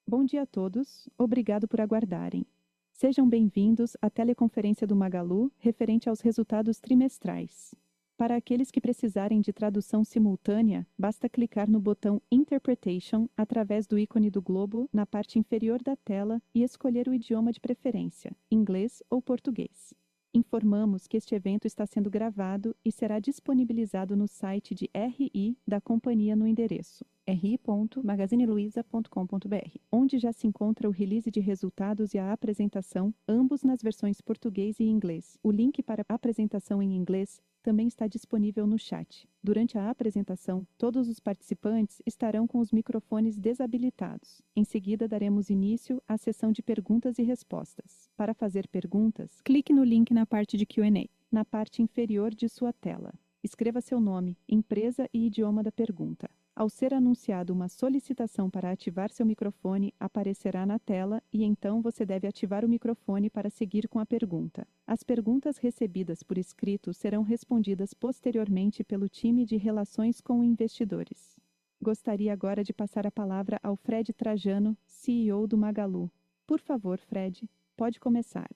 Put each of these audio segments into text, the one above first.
Bom dia a todos, obrigado por aguardarem. Sejam bem-vindos à teleconferência do Magalu referente aos resultados trimestrais. Para aqueles que precisarem de tradução simultânea, basta clicar no botão Interpretation através do ícone do globo na parte inferior da tela e escolher o idioma de preferência, inglês ou português. Informamos que este evento está sendo gravado e será disponibilizado no site de RI da companhia no endereço ri.magazineluiza.com.br, onde já se encontra o release de resultados e a apresentação, ambos nas versões português e inglês. O link para a apresentação em inglês também está disponível no chat. Durante a apresentação, todos os participantes estarão com os microfones desabilitados. Em seguida, daremos início à sessão de perguntas e respostas. Para fazer perguntas, clique no link na parte de Q&A, na parte inferior de sua tela. Escreva seu nome, empresa e idioma da pergunta. Ao ser anunciado uma solicitação para ativar seu microfone, aparecerá na tela e então você deve ativar o microfone para seguir com a pergunta. As perguntas recebidas por escrito serão respondidas posteriormente pelo time de relações com investidores. Gostaria agora de passar a palavra ao Fred Trajano, CEO do Magalu. Por favor, Fred, pode começar.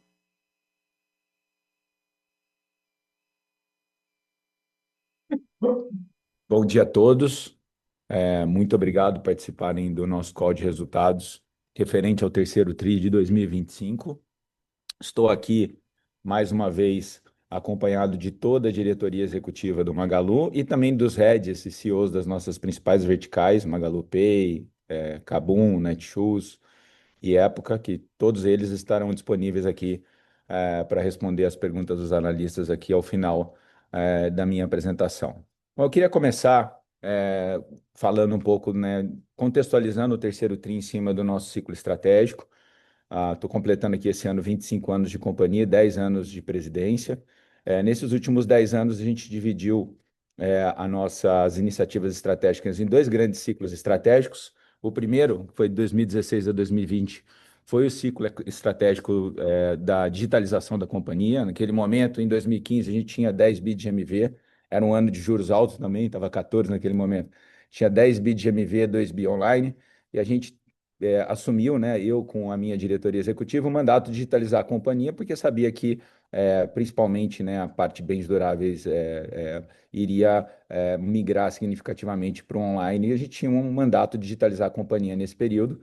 Bom dia a todos. Muito obrigado por participarem do nosso call de resultados referente ao terceiro TRI de 2025. Estou aqui mais uma vez acompanhado de toda a diretoria executiva do Magalu e também dos heads e CEOs das nossas principais verticais, Magalu Pay, Kabum, Netshoes e Época, que todos eles estarão disponíveis aqui para responder as perguntas dos analistas aqui ao final da minha apresentação. Bom, eu queria começar falando um pouco, né, contextualizando o terceiro TRI em cima do nosso ciclo estratégico. Estou completando aqui esse ano 25 anos de companhia, 10 anos de presidência. Nesses últimos 10 anos, a gente dividiu as nossas iniciativas estratégicas em dois grandes ciclos estratégicos. O primeiro, que foi de 2016 a 2020, foi o ciclo estratégico da digitalização da companhia. Naquele momento, em 2015, a gente tinha 10 bi de GMV, era um ano de juros altos também, estava 14 naquele momento. Tinha 10 bi de GMV, 2 bi online, e a gente assumiu, né, eu com a minha diretoria executiva, o mandato de digitalizar a companhia, porque sabia que, principalmente, né, a parte de bens duráveis iria migrar significativamente para o online, e a gente tinha um mandato de digitalizar a companhia nesse período.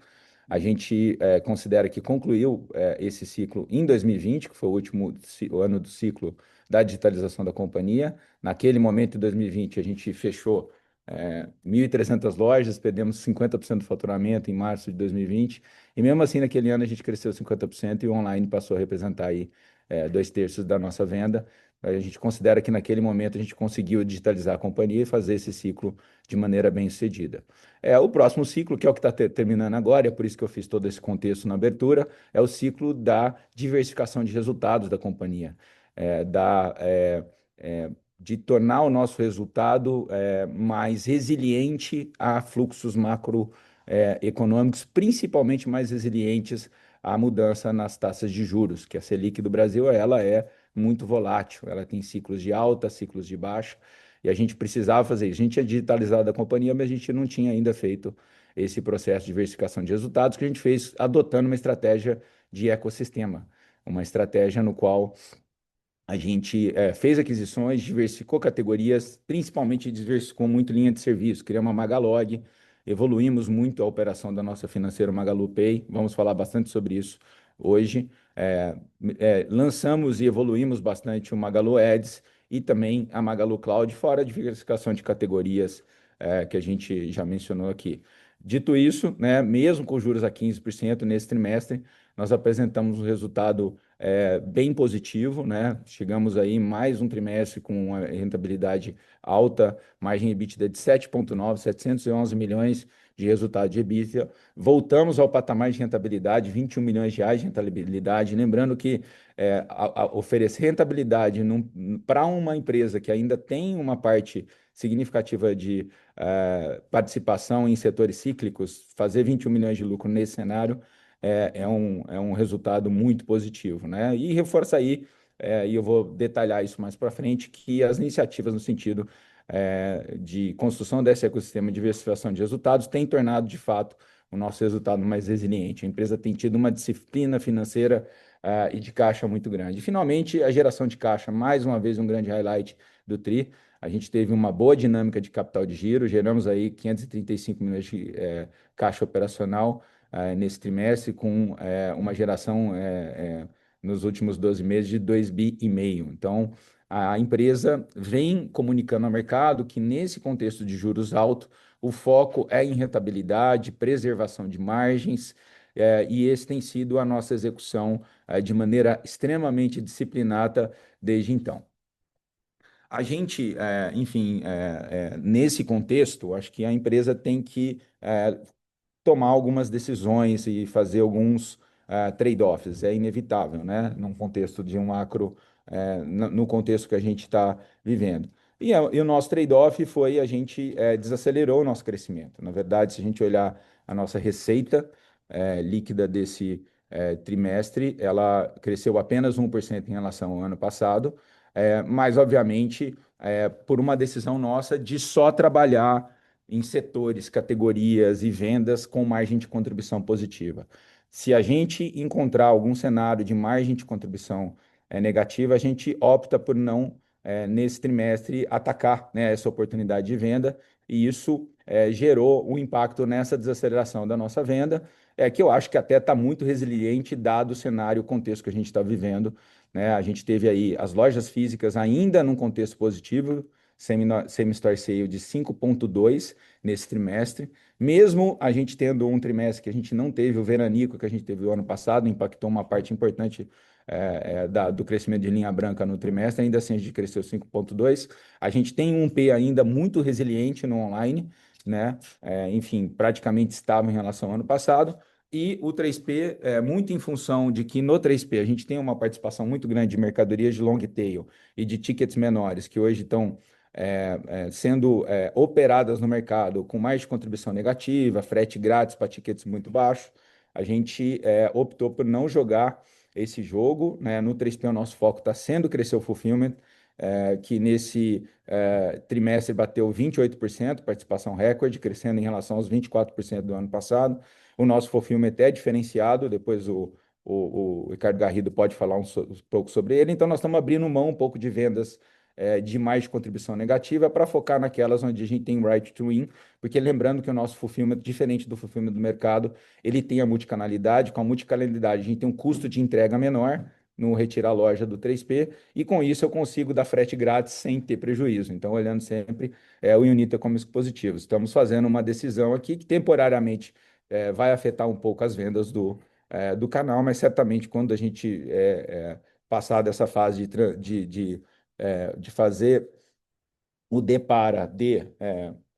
A gente considera que concluiu esse ciclo em 2020, que foi o último ano do ciclo da digitalização da companhia. Naquele momento, em 2020, a gente fechou 1.300 lojas, perdemos 50% do faturamento em março de 2020, e mesmo assim, naquele ano, a gente cresceu 50% e o online passou a representar aí 2/3 da nossa venda. A gente considera que naquele momento a gente conseguiu digitalizar a companhia e fazer esse ciclo de maneira bem sucedida. O próximo ciclo, que é o que está terminando agora, é por isso que eu fiz todo esse contexto na abertura, é o ciclo da diversificação de resultados da companhia, de tornar o nosso resultado mais resiliente a fluxos macroeconômicos, principalmente mais resilientes à mudança nas taxas de juros, que a Selic do Brasil ela é muito volátil, ela tem ciclos de alta, ciclos de baixa, e a gente precisava fazer isso. A gente tinha digitalizado a companhia, mas a gente não tinha ainda feito esse processo de diversificação de resultados, que a gente fez adotando uma estratégia de ecossistema, uma estratégia no qual a gente fez aquisições, diversificou categorias, principalmente diversificou muito linha de serviço, criamos uma Magalog, evoluímos muito a operação da nossa financeira Magalu Pay, vamos falar bastante sobre isso hoje. Lançamos e evoluímos bastante o Magalu Ads e também a Magalu Cloud, fora a diversificação de categorias que a gente já mencionou aqui. Dito isso, né, mesmo com juros a 15% nesse trimestre, nós apresentamos um resultado bem positivo, né? Chegamos aí em mais um trimestre com uma rentabilidade alta, margem EBITDA de 7,9, 711 milhões de resultado de EBITDA. Voltamos ao patamar de rentabilidade, 21 milhões de reais de rentabilidade. Lembrando que oferecer rentabilidade para uma empresa que ainda tem uma parte significativa de participação em setores cíclicos, fazer 21 milhões de lucro nesse cenário é um resultado muito positivo, né? E reforça aí, e eu vou detalhar isso mais para frente, que as iniciativas no sentido de construção desse ecossistema de diversificação de resultados têm tornado, de fato, o nosso resultado mais resiliente. A empresa tem tido uma disciplina financeira e de caixa muito grande. E, finalmente, a geração de caixa, mais uma vez, um grande highlight do TRI. A gente teve uma boa dinâmica de capital de giro, geramos aí 535 milhões de caixa operacional nesse trimestre, com uma geração nos últimos 12 meses de 2,5 bi. Então, a empresa vem comunicando ao mercado que, nesse contexto de juros altos, o foco é em rentabilidade, preservação de margens, e esse tem sido a nossa execução de maneira extremamente disciplinada desde então. A gente, enfim, nesse contexto, acho que a empresa tem que tomar algumas decisões e fazer alguns trade-offs. É inevitável, né? Num contexto de um macro, no contexto que a gente está vivendo. E o nosso trade-off foi a gente desacelerou o nosso crescimento. Na verdade, se a gente olhar a nossa receita líquida desse trimestre, ela cresceu apenas 1% em relação ao ano passado, mas, obviamente, por uma decisão nossa de só trabalhar em setores, categorias e vendas com margem de contribuição positiva. Se a gente encontrar algum cenário de margem de contribuição negativa, a gente opta por não, nesse trimestre, atacar, né, essa oportunidade de venda, e isso gerou um impacto nessa desaceleração da nossa venda, que eu acho que até está muito resiliente, dado o cenário, o contexto que a gente está vivendo, né? A gente teve aí as lojas físicas ainda num contexto positivo, same-store sale de 5,2 nesse trimestre, mesmo a gente tendo um trimestre que a gente não teve o veranico que a gente teve o ano passado, impactou uma parte importante do crescimento de linha branca no trimestre, ainda assim a gente cresceu 5,2. A gente tem um P ainda muito resiliente no online, né? Enfim, praticamente estável em relação ao ano passado. E o 3P, muito em função de que no 3P a gente tem uma participação muito grande de mercadorias de long tail e de tickets menores, que hoje estão sendo operadas no mercado com mais de contribuição negativa, frete grátis para tickets muito baixos. A gente optou por não jogar esse jogo, né? No 3P o nosso foco está sendo crescer o fulfillment, que nesse trimestre bateu 28%, participação recorde, crescendo em relação aos 24% do ano passado. O nosso fulfillment é diferenciado, depois o Ricardo Garrido pode falar um pouco sobre ele. Então, nós estamos abrindo mão um pouco de vendas de mais de contribuição negativa para focar naquelas onde a gente tem right to win, porque lembrando que o nosso fulfillment, diferente do fulfillment do mercado, ele tem a multicanalidade. Com a multicanalidade, a gente tem um custo de entrega menor no retirar a loja do 3P, e com isso eu consigo dar frete grátis sem ter prejuízo. Então, olhando sempre o Unita como positivo. Estamos fazendo uma decisão aqui que temporariamente vai afetar um pouco as vendas do canal, mas certamente quando a gente passar dessa fase de fazer o D para D,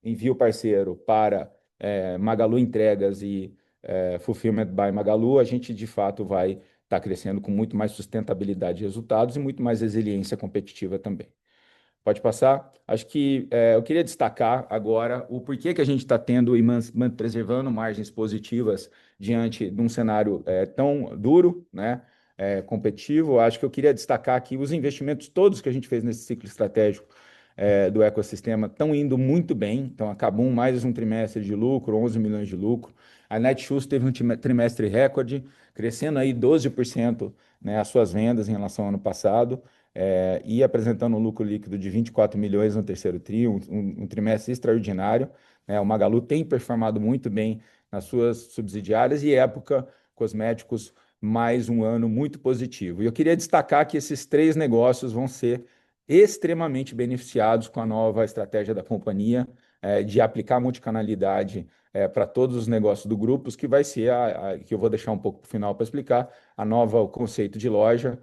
envio parceiro para Magalu Entregas e Fulfillment by Magalu, a gente de fato vai estar crescendo com muito mais sustentabilidade de resultados e muito mais resiliência competitiva também. Pode passar. Acho que eu queria destacar agora o porquê que a gente está tendo e preservando margens positivas diante de um cenário tão duro, né, competitivo. Acho que eu queria destacar aqui os investimentos todos que a gente fez nesse ciclo estratégico do ecossistema estão indo muito bem. Então, acabou mais um trimestre de lucro, 11 milhões de lucro. A Netshoes teve um trimestre recorde, crescendo aí 12%, né, as suas vendas em relação ao ano passado, e apresentando um lucro líquido de 24 milhões no terceiro tri, um trimestre extraordinário, né? O Magalu tem performado muito bem nas suas subsidiárias, e Época Cosméticos, mais um ano muito positivo. E eu queria destacar que esses três negócios vão ser extremamente beneficiados com a nova estratégia da companhia, de aplicar multicanalidade para todos os negócios do grupo, que vai ser que eu vou deixar um pouco para o final para explicar, o conceito de loja,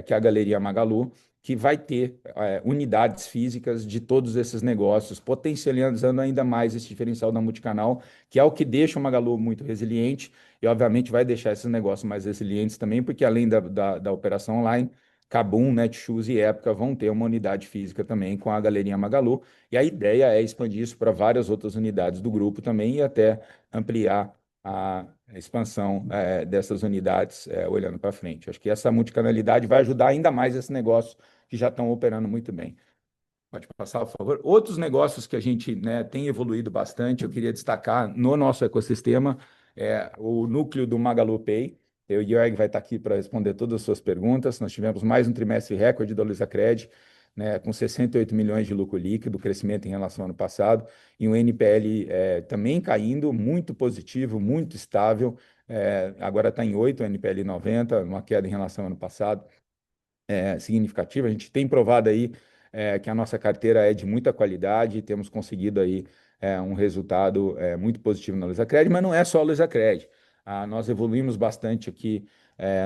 que é a Galeria Magalu, que vai ter unidades físicas de todos esses negócios, potencializando ainda mais esse diferencial da multicanal, que é o que deixa o Magalu muito resiliente e, obviamente, vai deixar esses negócios mais resilientes também, porque além da operação online, Kabum, Netshoes e Época vão ter uma unidade física também com a Galeria Magalu, e a ideia é expandir isso para várias outras unidades do grupo também e até ampliar a expansão dessas unidades olhando para frente. Acho que essa multicanalidade vai ajudar ainda mais esse negócio que já estão operando muito bem. Pode passar, por favor. Outros negócios que a gente, né, tem evoluído bastante, eu queria destacar no nosso ecossistema, o núcleo do Magalu Pay. O Jörg vai estar aqui para responder todas as suas perguntas. Nós tivemos mais um trimestre recorde da Luizacred, né, com 68 milhões de lucro líquido, crescimento em relação ao ano passado, e um NPL também caindo, muito positivo, muito estável. Agora está em 8, o NPL 90, uma queda em relação ao ano passado significativa. A gente tem provado aí que a nossa carteira é de muita qualidade, temos conseguido aí um resultado muito positivo na Luizacred, mas não é só a Luizacred. Nós evoluímos bastante aqui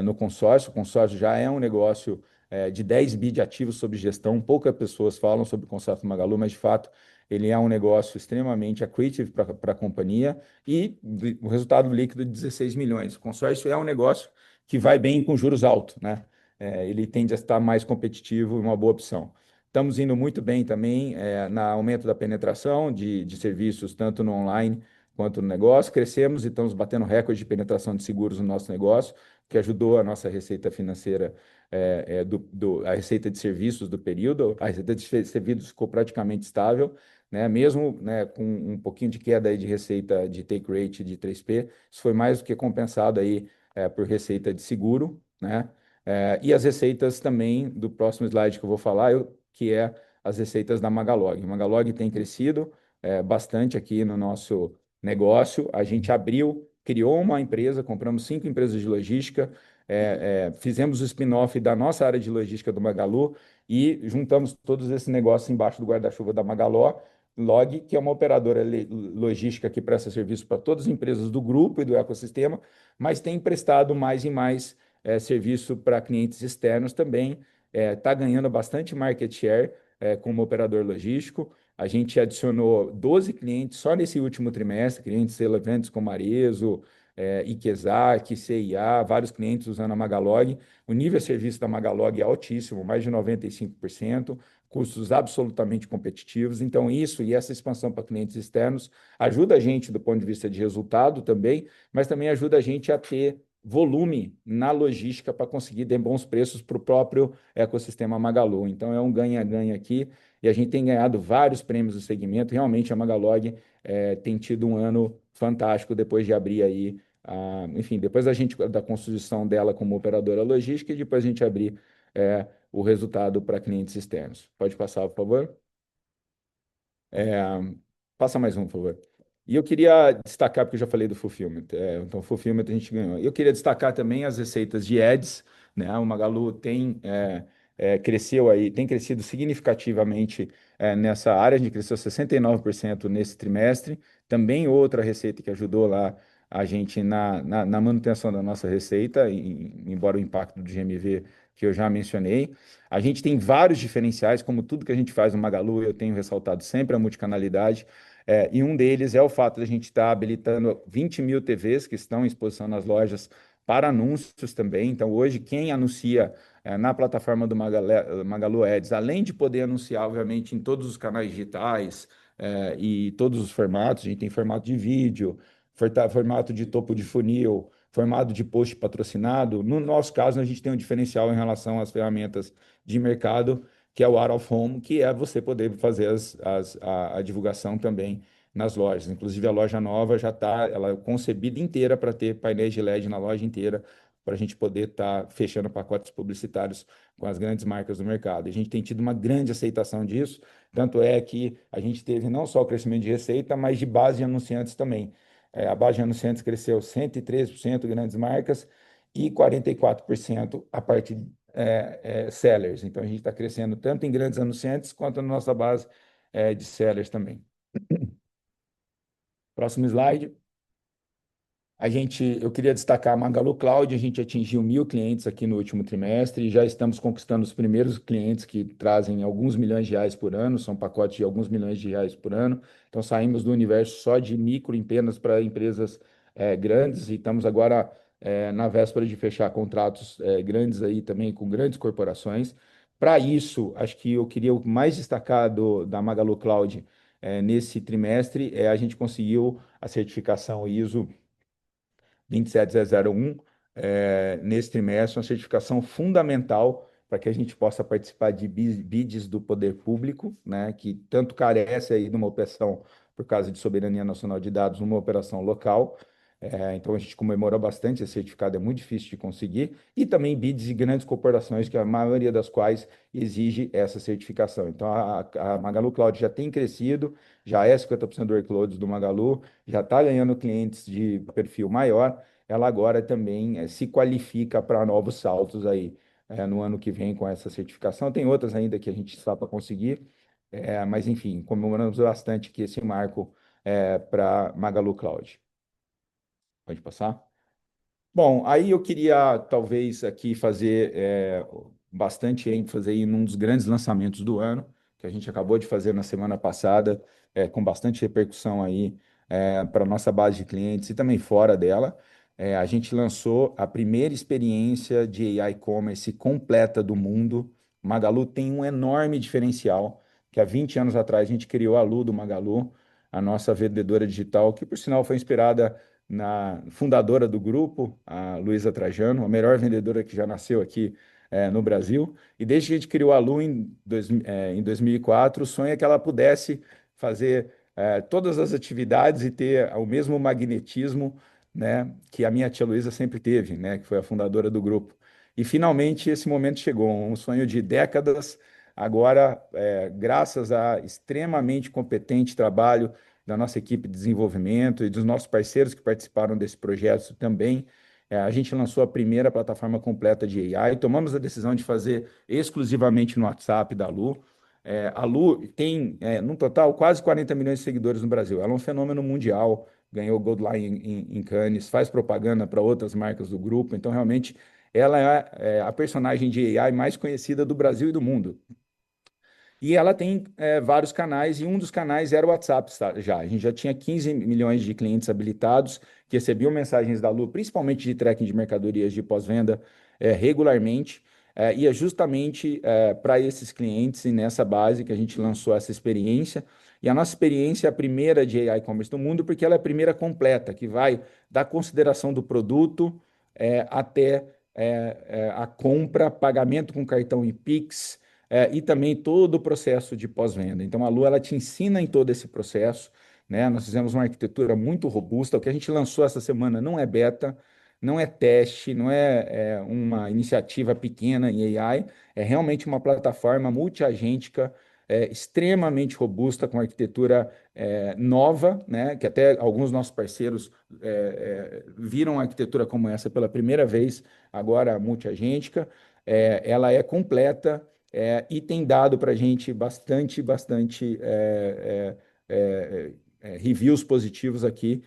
no consórcio. O consórcio já é um negócio de 10 bi de ativos sob gestão. Poucas pessoas falam sobre o consórcio Magalu, mas de fato ele é um negócio extremamente accretive para a companhia e o resultado líquido de 16 milhões. O consórcio é um negócio que vai bem com juros altos, né? Ele tende a estar mais competitivo e uma boa opção. Estamos indo muito bem também no aumento da penetração de serviços, tanto no online quanto no negócio. Crescemos e estamos batendo recorde de penetração de seguros no nosso negócio, que ajudou a nossa receita financeira, a receita de serviços do período. A receita de serviços ficou praticamente estável, né? Mesmo, né, com um pouquinho de queda aí de receita de take rate de 3P, isso foi mais do que compensado aí por receita de seguro, né? E as receitas também do próximo slide que eu vou falar, que é as receitas da Magalog. A Magalog tem crescido bastante aqui no nosso negócio. A gente criou uma empresa, compramos 5 empresas de logística, fizemos o spin-off da nossa área de logística do Magalu e juntamos todos esses negócios embaixo do guarda-chuva da Log, que é uma operadora logística que presta serviço para todas as empresas do grupo e do ecossistema, mas tem prestado mais e mais serviço para clientes externos também. Está ganhando bastante market share como operador logístico. A gente adicionou 12 clientes só nesse último trimestre, clientes relevantes como Arezzo, Ikezak, CIA, vários clientes usando a Magalog. O nível de serviço da Magalog é altíssimo, mais de 95%, custos absolutamente competitivos. Então, isso e essa expansão para clientes externos ajuda a gente do ponto de vista de resultado também, mas também ajuda a gente a ter volume na logística para conseguir dar bons preços para o próprio ecossistema Magalu. Então, é um ganha-ganha aqui e a gente tem ganhado vários prêmios do segmento. Realmente, a Magalog tem tido um ano fantástico depois de abrir aí, enfim, depois da construção dela como operadora logística e depois a gente abrir o resultado para clientes externos. Pode passar, por favor? É, Passa mais um, por favor. E eu queria destacar, porque eu já falei do Fulfillment, então Fulfillment a gente ganhou. Eu queria destacar também as receitas de ads, né? O Magalu tem crescido significativamente nessa área, a gente cresceu 69% nesse trimestre. Também outra receita que ajudou lá a gente na manutenção da nossa receita, embora o impacto do GMV que eu já mencionei. A gente tem vários diferenciais, como tudo que a gente faz no Magalu, eu tenho ressaltado sempre a multicanalidade. E um deles é o fato de a gente estar habilitando 20 mil TVs que estão em exposição nas lojas para anúncios também. Então, hoje, quem anuncia na plataforma do Magalu Ads, além de poder anunciar, obviamente, em todos os canais digitais e todos os formatos, a gente tem formato de vídeo, formato de topo de funil, formato de post patrocinado. No nosso caso, a gente tem um diferencial em relação às ferramentas de mercado que é o Out of Home, que é você poder fazer a divulgação também nas lojas. Inclusive, a loja nova já está, ela é concebida inteira para ter painéis de LED na loja inteira, para a gente poder estar fechando pacotes publicitários com as grandes marcas do mercado. A gente tem tido uma grande aceitação disso, tanto é que a gente teve não só o crescimento de receita, mas de base de anunciantes também. A base de anunciantes cresceu 113% grandes marcas e 44% a parte sellers. Então, a gente está crescendo tanto em grandes anunciantes quanto na nossa base de sellers também. Próximo slide. Eu queria destacar a Magalu Cloud, a gente atingiu 1.000 clientes aqui no último trimestre e já estamos conquistando os primeiros clientes que trazem alguns milhões de reais por ano, são pacotes de alguns milhões de reais por ano. Então, saímos do universo só de micro empresas para empresas grandes e estamos agora na véspera de fechar contratos grandes aí também com grandes corporações. Para isso, acho que eu queria o mais destacado da Magalu Cloud nesse trimestre a gente conseguiu a certificação ISO 27001 nesse trimestre, uma certificação fundamental para que a gente possa participar de bids do poder público, né, que tanto carece aí de uma operação por causa de soberania nacional de dados, uma operação local. Então a gente comemorou bastante. Esse certificado é muito difícil de conseguir, e também BIDs de grandes corporações, que a maioria das quais exige essa certificação. Então a Magalu Cloud já tem crescido, já é 50% do workloads do Magalu, já está ganhando clientes de perfil maior. Ela agora também se qualifica para novos saltos aí no ano que vem com essa certificação. Tem outras ainda que a gente está para conseguir, mas enfim, comemoramos bastante que esse marco para Magalu Cloud. Pode passar? Bom, aí eu queria talvez aqui fazer bastante ênfase aí num dos grandes lançamentos do ano, que a gente acabou de fazer na semana passada, com bastante repercussão aí para a nossa base de clientes e também fora dela. A gente lançou a primeira experiência de AI Commerce completa do mundo. Magalu tem um enorme diferencial, que há 20 anos atrás a gente criou a Lu do Magalu, a nossa vendedora digital, que por sinal foi inspirada na fundadora do grupo, a Luísa Trajano, a melhor vendedora que já nasceu aqui no Brasil. E desde que a gente criou a Lu em 2004, o sonho é que ela pudesse fazer todas as atividades e ter o mesmo magnetismo, né, que a minha tia Luísa sempre teve, né, que foi a fundadora do grupo. E finalmente esse momento chegou, um sonho de décadas. Agora, graças a extremamente competente trabalho da nossa equipe de desenvolvimento e dos nossos parceiros que participaram desse projeto também. A gente lançou a primeira plataforma completa de AI, tomamos a decisão de fazer exclusivamente no WhatsApp da Lu. A Lu tem, no total, quase 40 milhões de seguidores no Brasil. Ela é um fenômeno mundial, ganhou Gold Lion em Cannes, faz propaganda para outras marcas do grupo, então realmente ela é a personagem de AI mais conhecida do Brasil e do mundo. E ela tem vários canais, e um dos canais era o WhatsApp já. A gente já tinha 15 milhões de clientes habilitados que recebiam mensagens da Lu, principalmente de tracking de mercadorias de pós-venda, regularmente. E é justamente para esses clientes e nessa base que a gente lançou essa experiência. E a nossa experiência é a primeira de AI Commerce do mundo, porque ela é a primeira completa, que vai da consideração do produto até a compra, pagamento com cartão e Pix, e também todo o processo de pós-venda. Então, a Lu, ela te ensina em todo esse processo, né? Nós fizemos uma arquitetura muito robusta. O que a gente lançou essa semana não é beta, não é teste, não é uma iniciativa pequena em AI, é realmente uma plataforma multiagêntica, extremamente robusta, com arquitetura nova, né? Que até alguns nossos parceiros viram a arquitetura como essa pela primeira vez, agora multiagêntica. Ela é completa, e tem dado para a gente bastante reviews positivos aqui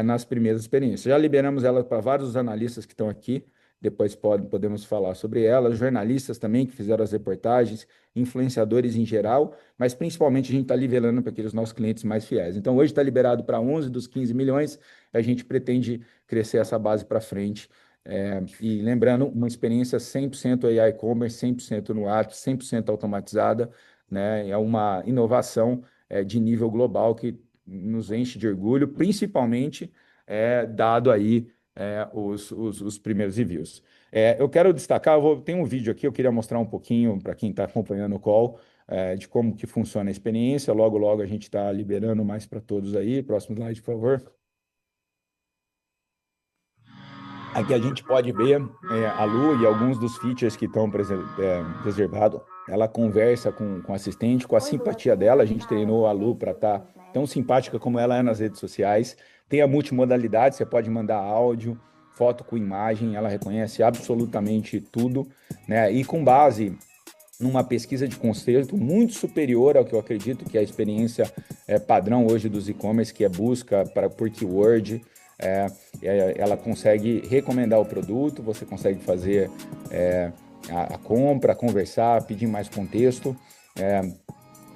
nas primeiras experiências. Já liberamos ela para vários analistas que estão aqui, depois podemos falar sobre ela, jornalistas também que fizeram as reportagens, influenciadores em geral, mas principalmente a gente está liberando para aqueles nossos clientes mais fiéis. Então, hoje está liberado para 11 dos 15 milhões, a gente pretende crescer essa base para frente. E lembrando, uma experiência 100% AI Commerce, 100% no ar, 100% automatizada, né? É uma inovação de nível global que nos enche de orgulho, principalmente dado aí os primeiros reviews. Eu quero destacar, tem um vídeo aqui, eu queria mostrar um pouquinho para quem está acompanhando o call, de como que funciona a experiência. Logo, logo a gente está liberando mais para todos aí. Próximo slide, por favor. Aqui a gente pode ver a Lu e alguns dos features que estão reservados. Ela conversa com o assistente, com a simpatia dela. A gente treinou a Lu para estar tão simpática como ela é nas redes sociais. Tem a multimodalidade, você pode mandar áudio, foto com imagem, ela reconhece absolutamente tudo, né? E com base numa pesquisa de conceito muito superior ao que eu acredito que é a experiência padrão hoje dos e-commerce, que é busca por keyword. Ela consegue recomendar o produto, você consegue fazer a compra, conversar, pedir mais contexto.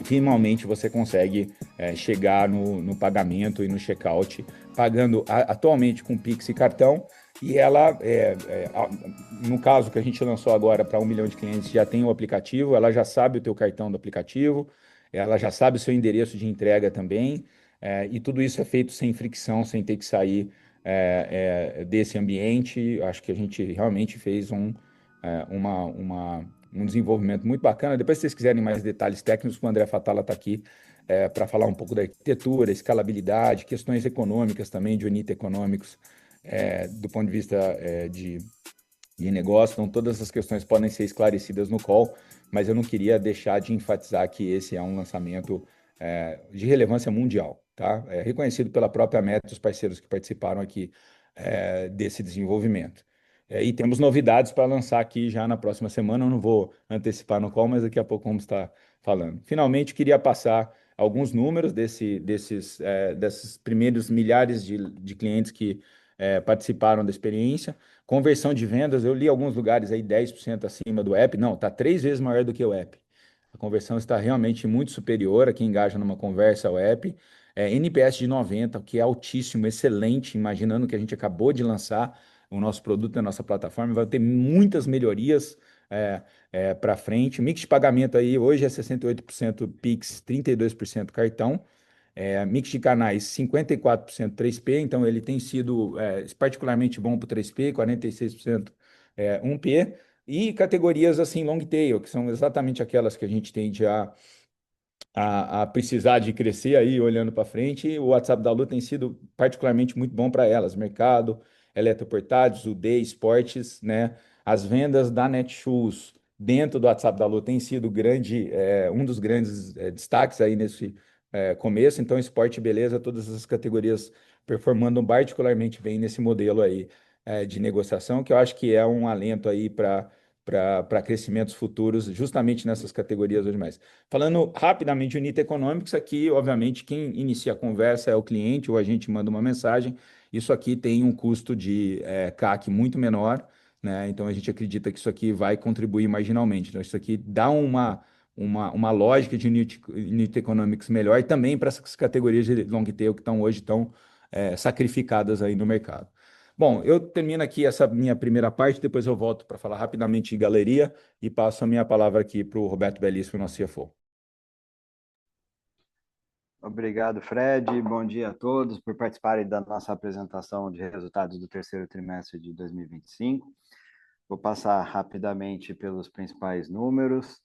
Finalmente você consegue chegar no pagamento e no checkout, pagando atualmente com Pix e cartão. E ela, no caso que a gente lançou agora para 1 milhão de clientes, já tem o aplicativo, ela já sabe o teu cartão do aplicativo, ela já sabe o seu endereço de entrega também, e tudo isso é feito sem fricção, sem ter que sair desse ambiente. Acho que a gente realmente fez um desenvolvimento muito bacana. Depois, se vocês quiserem mais detalhes técnicos, o André Fatala está aqui para falar um pouco da arquitetura, escalabilidade, questões econômicas também, de unit econômicos. do ponto de vista de negócio, então todas essas questões podem ser esclarecidas no call, mas eu não queria deixar de enfatizar que esse é um lançamento de relevância mundial, tá? É reconhecido pela própria Meta, os parceiros que participaram aqui desse desenvolvimento. E temos novidades para lançar aqui já na próxima semana, eu não vou antecipar no call, mas daqui a pouco vamos estar falando. Finalmente, queria passar alguns números desses primeiros milhares de clientes que participaram da experiência. Conversão de vendas, eu li alguns lugares aí 10% acima do app. Não, está 3 vezes maior do que o app. A conversão está realmente muito superior a quem engaja numa conversa ao app. NPS de 90, que é altíssimo, excelente, imaginando que a gente acabou de lançar o nosso produto na nossa plataforma, vai ter muitas melhorias para frente. Mix de pagamento aí hoje é 68% Pix, 32% cartão. Mix de canais 54% 3P, então ele tem sido particularmente bom para o 3P, 46% 1P, e categorias assim long tail, que são exatamente aquelas que a gente tende a precisar de crescer aí olhando para frente. O WhatsApp da Lu tem sido particularmente muito bom para elas, mercado, eletroportados, UD, esportes, né? As vendas da Netshoes dentro do WhatsApp da Lu tem sido um dos grandes destaques aí nesse começo. Então, esporte e beleza, todas essas categorias performando particularmente bem nesse modelo aí de negociação, que eu acho que é um alento aí para crescimentos futuros, justamente nessas categorias hoje mais. Falando rapidamente de Unita Economics, aqui, obviamente, quem inicia a conversa é o cliente ou a gente manda uma mensagem. Isso aqui tem um custo de CAC muito menor, né? Então, a gente acredita que isso aqui vai contribuir marginalmente. Então, isso aqui dá uma lógica de Unit Economics melhor e também para essas categorias de long tail que estão hoje tão sacrificadas aí no mercado. Bom, eu termino aqui essa minha primeira parte, depois eu volto para falar rapidamente de galeria e passo a minha palavra aqui para o Roberto Belíssimo, nosso CFO. Obrigado, Fred. Bom dia a todos por participarem da nossa apresentação de resultados do terceiro trimestre de 2025. Vou passar rapidamente pelos principais números,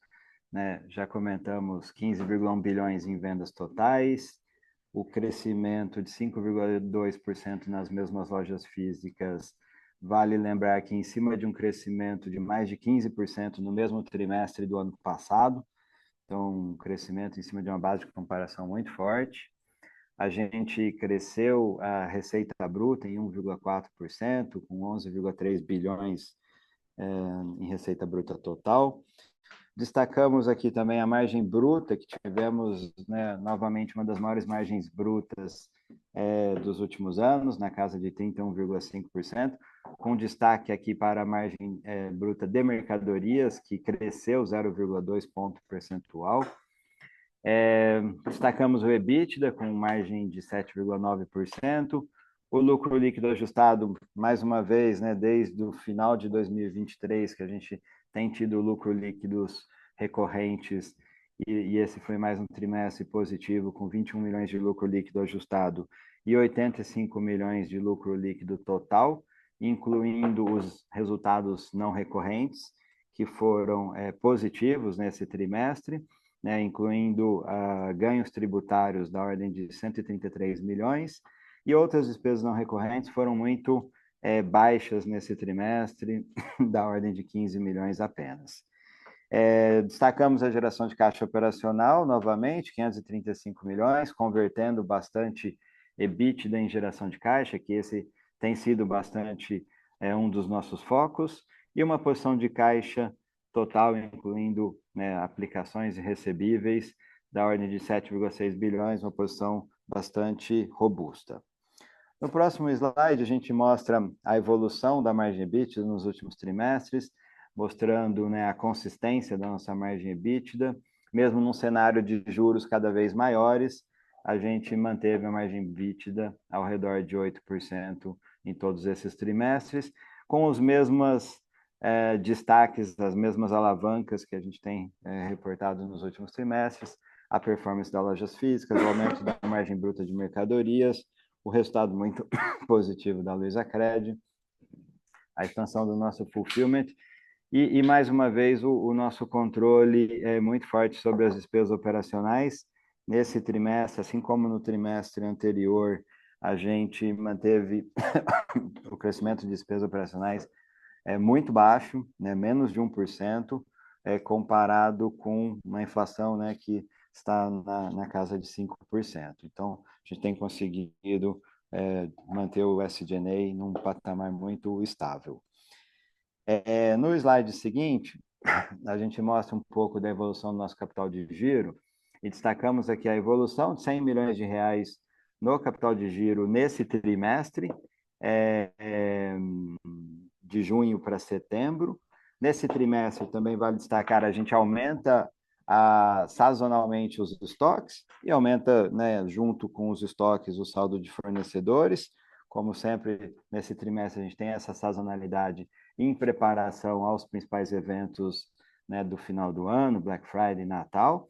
né? Já comentamos 15,1 bilhões em vendas totais, o crescimento de 5,2% nas mesmas lojas físicas. Vale lembrar que em cima de um crescimento de mais de 15% no mesmo trimestre do ano passado, então um crescimento em cima de uma base de comparação muito forte. A gente cresceu a receita bruta em 1,4%, com 11,3 bilhões em receita bruta total. Destacamos aqui também a margem bruta, que tivemos, né, novamente uma das maiores margens brutas dos últimos anos, na casa de 31,5%, com destaque aqui para a margem bruta de mercadorias, que cresceu 0,2 ponto percentual. Destacamos o EBITDA com margem de 7,9%, o lucro líquido ajustado, mais uma vez, né, desde o final de 2023, que a gente tem tido lucro líquidos recorrentes, e esse foi mais um trimestre positivo, com 21 milhões de lucro líquido ajustado e 85 milhões de lucro líquido total, incluindo os resultados não recorrentes, que foram positivos nesse trimestre, né, incluindo ganhos tributários da ordem de 133 milhões, e outras despesas não recorrentes foram muito baixas nesse trimestre, da ordem de 15 milhões apenas. Destacamos a geração de caixa operacional, novamente, 535 milhões, convertendo bastante EBITDA em geração de caixa, que esse tem sido bastante um dos nossos focos, e uma posição de caixa total, incluindo, né, aplicações e recebíveis, da ordem de 7,6 bilhões, uma posição bastante robusta. No próximo slide, a gente mostra a evolução da margem EBITDA nos últimos trimestres, mostrando, né, a consistência da nossa margem EBITDA, mesmo num cenário de juros cada vez maiores, a gente manteve a margem EBITDA ao redor de 8% em todos esses trimestres, com os mesmos destaques, as mesmas alavancas que a gente tem reportado nos últimos trimestres, a performance das lojas físicas, o aumento da margem bruta de mercadorias, o resultado muito positivo da Luizacred, a expansão do nosso fulfillment e mais uma vez, o nosso controle é muito forte sobre as despesas operacionais. Nesse trimestre, assim como no trimestre anterior, a gente manteve o crescimento de despesas operacionais muito baixo, né, menos de 1%, comparado com uma inflação, né, que está na casa de 5%. Então, a gente tem conseguido manter o SG&A num patamar muito estável. No slide seguinte, a gente mostra um pouco da evolução do nosso capital de giro e destacamos aqui a evolução de 100 milhões de reais no capital de giro nesse trimestre, de junho para setembro. Nesse trimestre, também vale destacar, a gente aumenta sazonalmente os estoques e aumenta, né, junto com os estoques, o saldo de fornecedores. Como sempre, nesse trimestre, a gente tem essa sazonalidade em preparação aos principais eventos, né, do final do ano, Black Friday e Natal.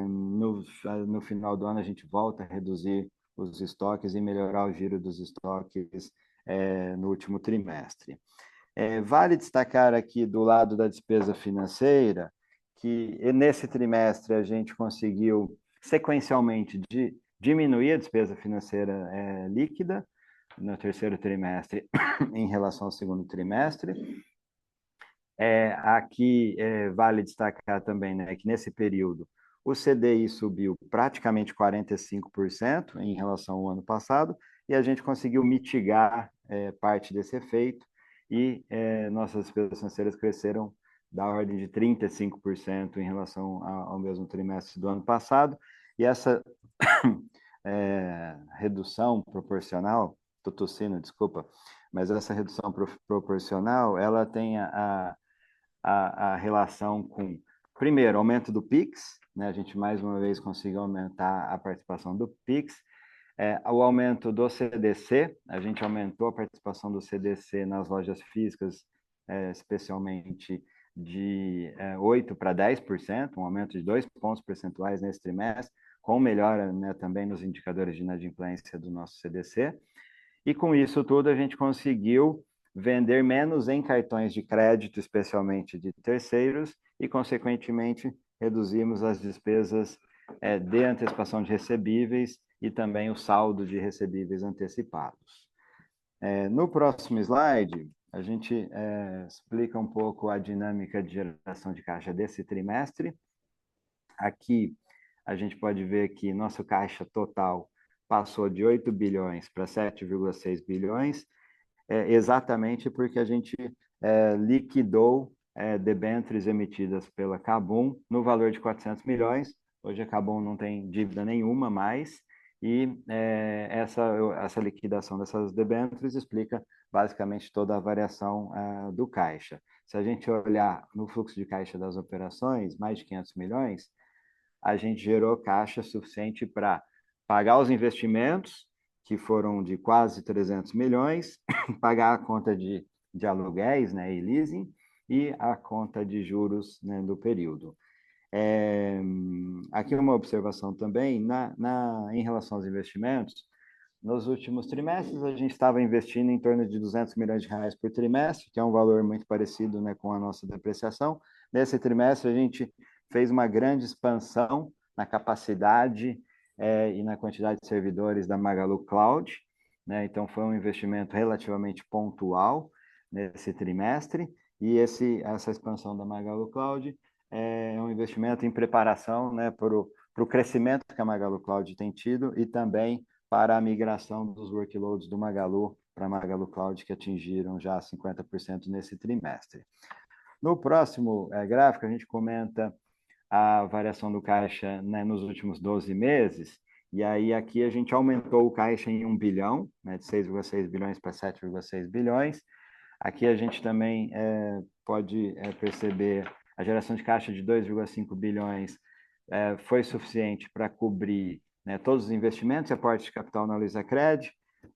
No final do ano, a gente volta a reduzir os estoques e melhorar o giro dos estoques no último trimestre. Vale destacar aqui do lado da despesa financeira que nesse trimestre a gente conseguiu sequencialmente diminuir a despesa financeira líquida no terceiro trimestre em relação ao segundo trimestre. Aqui vale destacar também, né, que nesse período o CDI subiu praticamente 45% em relação ao ano passado e a gente conseguiu mitigar parte desse efeito e nossas despesas financeiras cresceram da ordem de 35% em relação ao mesmo trimestre do ano passado. E essa redução proporcional, estou tossindo, desculpa, mas essa redução proporcional, ela tem a relação com, primeiro, aumento do PIX, né? A gente mais uma vez conseguiu aumentar a participação do PIX, o aumento do CDC, a gente aumentou a participação do CDC nas lojas físicas, especialmente de 8% para 10%, um aumento de 2 pontos percentuais nesse trimestre, com melhora, né, também nos indicadores de inadimplência do nosso CDC. E com isso tudo a gente conseguiu vender menos em cartões de crédito, especialmente de terceiros, e, consequentemente, reduzimos as despesas de antecipação de recebíveis e também o saldo de recebíveis antecipados. No próximo slide, a gente explica um pouco a dinâmica de geração de caixa desse trimestre. Aqui, a gente pode ver que nosso caixa total passou de 8 bilhões para 7,6 bilhões, exatamente porque a gente liquidou debêntures emitidas pela Kabum no valor de 400 milhões. Hoje a Kabum não tem dívida nenhuma mais, e essa liquidação dessas debêntures explica basicamente toda a variação do caixa. Se a gente olhar no fluxo de caixa das operações, mais de 500 milhões, a gente gerou caixa suficiente para pagar os investimentos, que foram de quase 300 milhões, pagar a conta de aluguéis, né, e leasing, e a conta de juros, né, do período. Aqui uma observação também, em relação aos investimentos, nos últimos trimestres a gente estava investindo em torno de 200 milhões de reais por trimestre, que é um valor muito parecido, né, com a nossa depreciação. Nesse trimestre a gente fez uma grande expansão na capacidade e na quantidade de servidores da Magalu Cloud, né? Então foi um investimento relativamente pontual nesse trimestre, e essa expansão da Magalu Cloud é um investimento em preparação, né, para o crescimento que a Magalu Cloud tem tido e também para a migração dos workloads do Magalu para a Magalu Cloud, que atingiram já 50% nesse trimestre. No próximo gráfico, a gente comenta a variação do caixa, né, nos últimos 12 meses, e aí aqui a gente aumentou o caixa em 1 bilhão, né, de 6,6 bilhões para 7,6 bilhões. Aqui a gente também pode perceber a geração de caixa de 2,5 bilhões foi suficiente para cobrir, né, todos os investimentos e aporte de capital na Luizacred,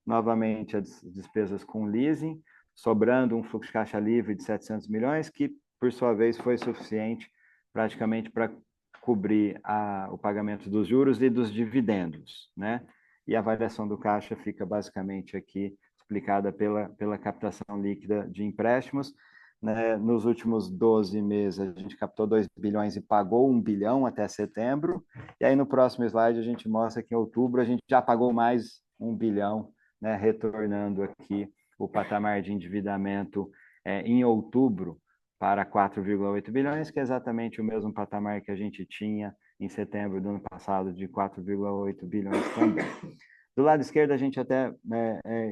novamente as despesas com leasing, sobrando um fluxo de caixa livre de 700 milhões, que, por sua vez, foi suficiente praticamente para cobrir o pagamento dos juros e dos dividendos, né? E a variação do caixa fica basicamente aqui explicada pela captação líquida de empréstimos, né? Nos últimos 12 meses, a gente captou 2 bilhões e pagou 1 bilhão até setembro. E aí, no próximo slide, a gente mostra que em outubro a gente já pagou mais 1 bilhão, né, retornando aqui o patamar de endividamento em outubro para 4,8 bilhões, que é exatamente o mesmo patamar que a gente tinha em setembro do ano passado, de 4,8 bilhões também. Do lado esquerdo, a gente até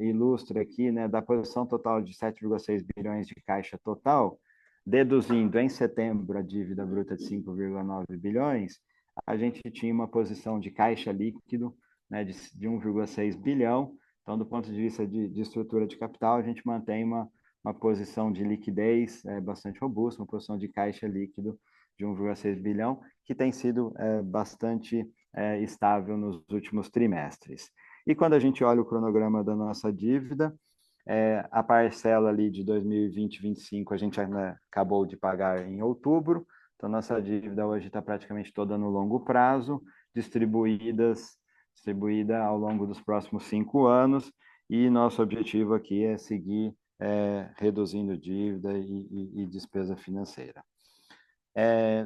ilustra aqui, né, da posição total de 7,6 bilhões de caixa total, deduzindo em setembro a dívida bruta de 5,9 bilhões, a gente tinha uma posição de caixa líquido, né, de 1,6 bilhão. Então, do ponto de vista de estrutura de capital, a gente mantém uma posição de liquidez bastante robusta, uma posição de caixa líquido de 1,6 bilhão, que tem sido bastante estável nos últimos trimestres. E quando a gente olha o cronograma da nossa dívida, a parcela ali de 2020-25 a gente ainda acabou de pagar em outubro, então nossa dívida hoje está praticamente toda no longo prazo, distribuída ao longo dos próximos 5 anos, e nosso objetivo aqui é seguir reduzindo dívida e despesa financeira.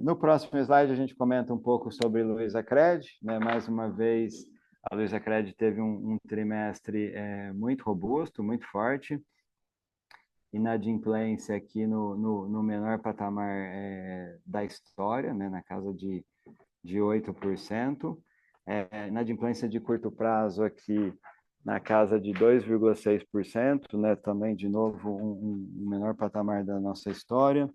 No próximo slide a gente comenta um pouco sobre Luizacred, né? Mais uma vez, a Luizacred teve um trimestre muito robusto, muito forte, inadimplência aqui no menor patamar da história, né? Na casa de 8%, inadimplência de curto prazo aqui na casa de 2,6%, né? Também, de novo, um menor patamar da nossa história.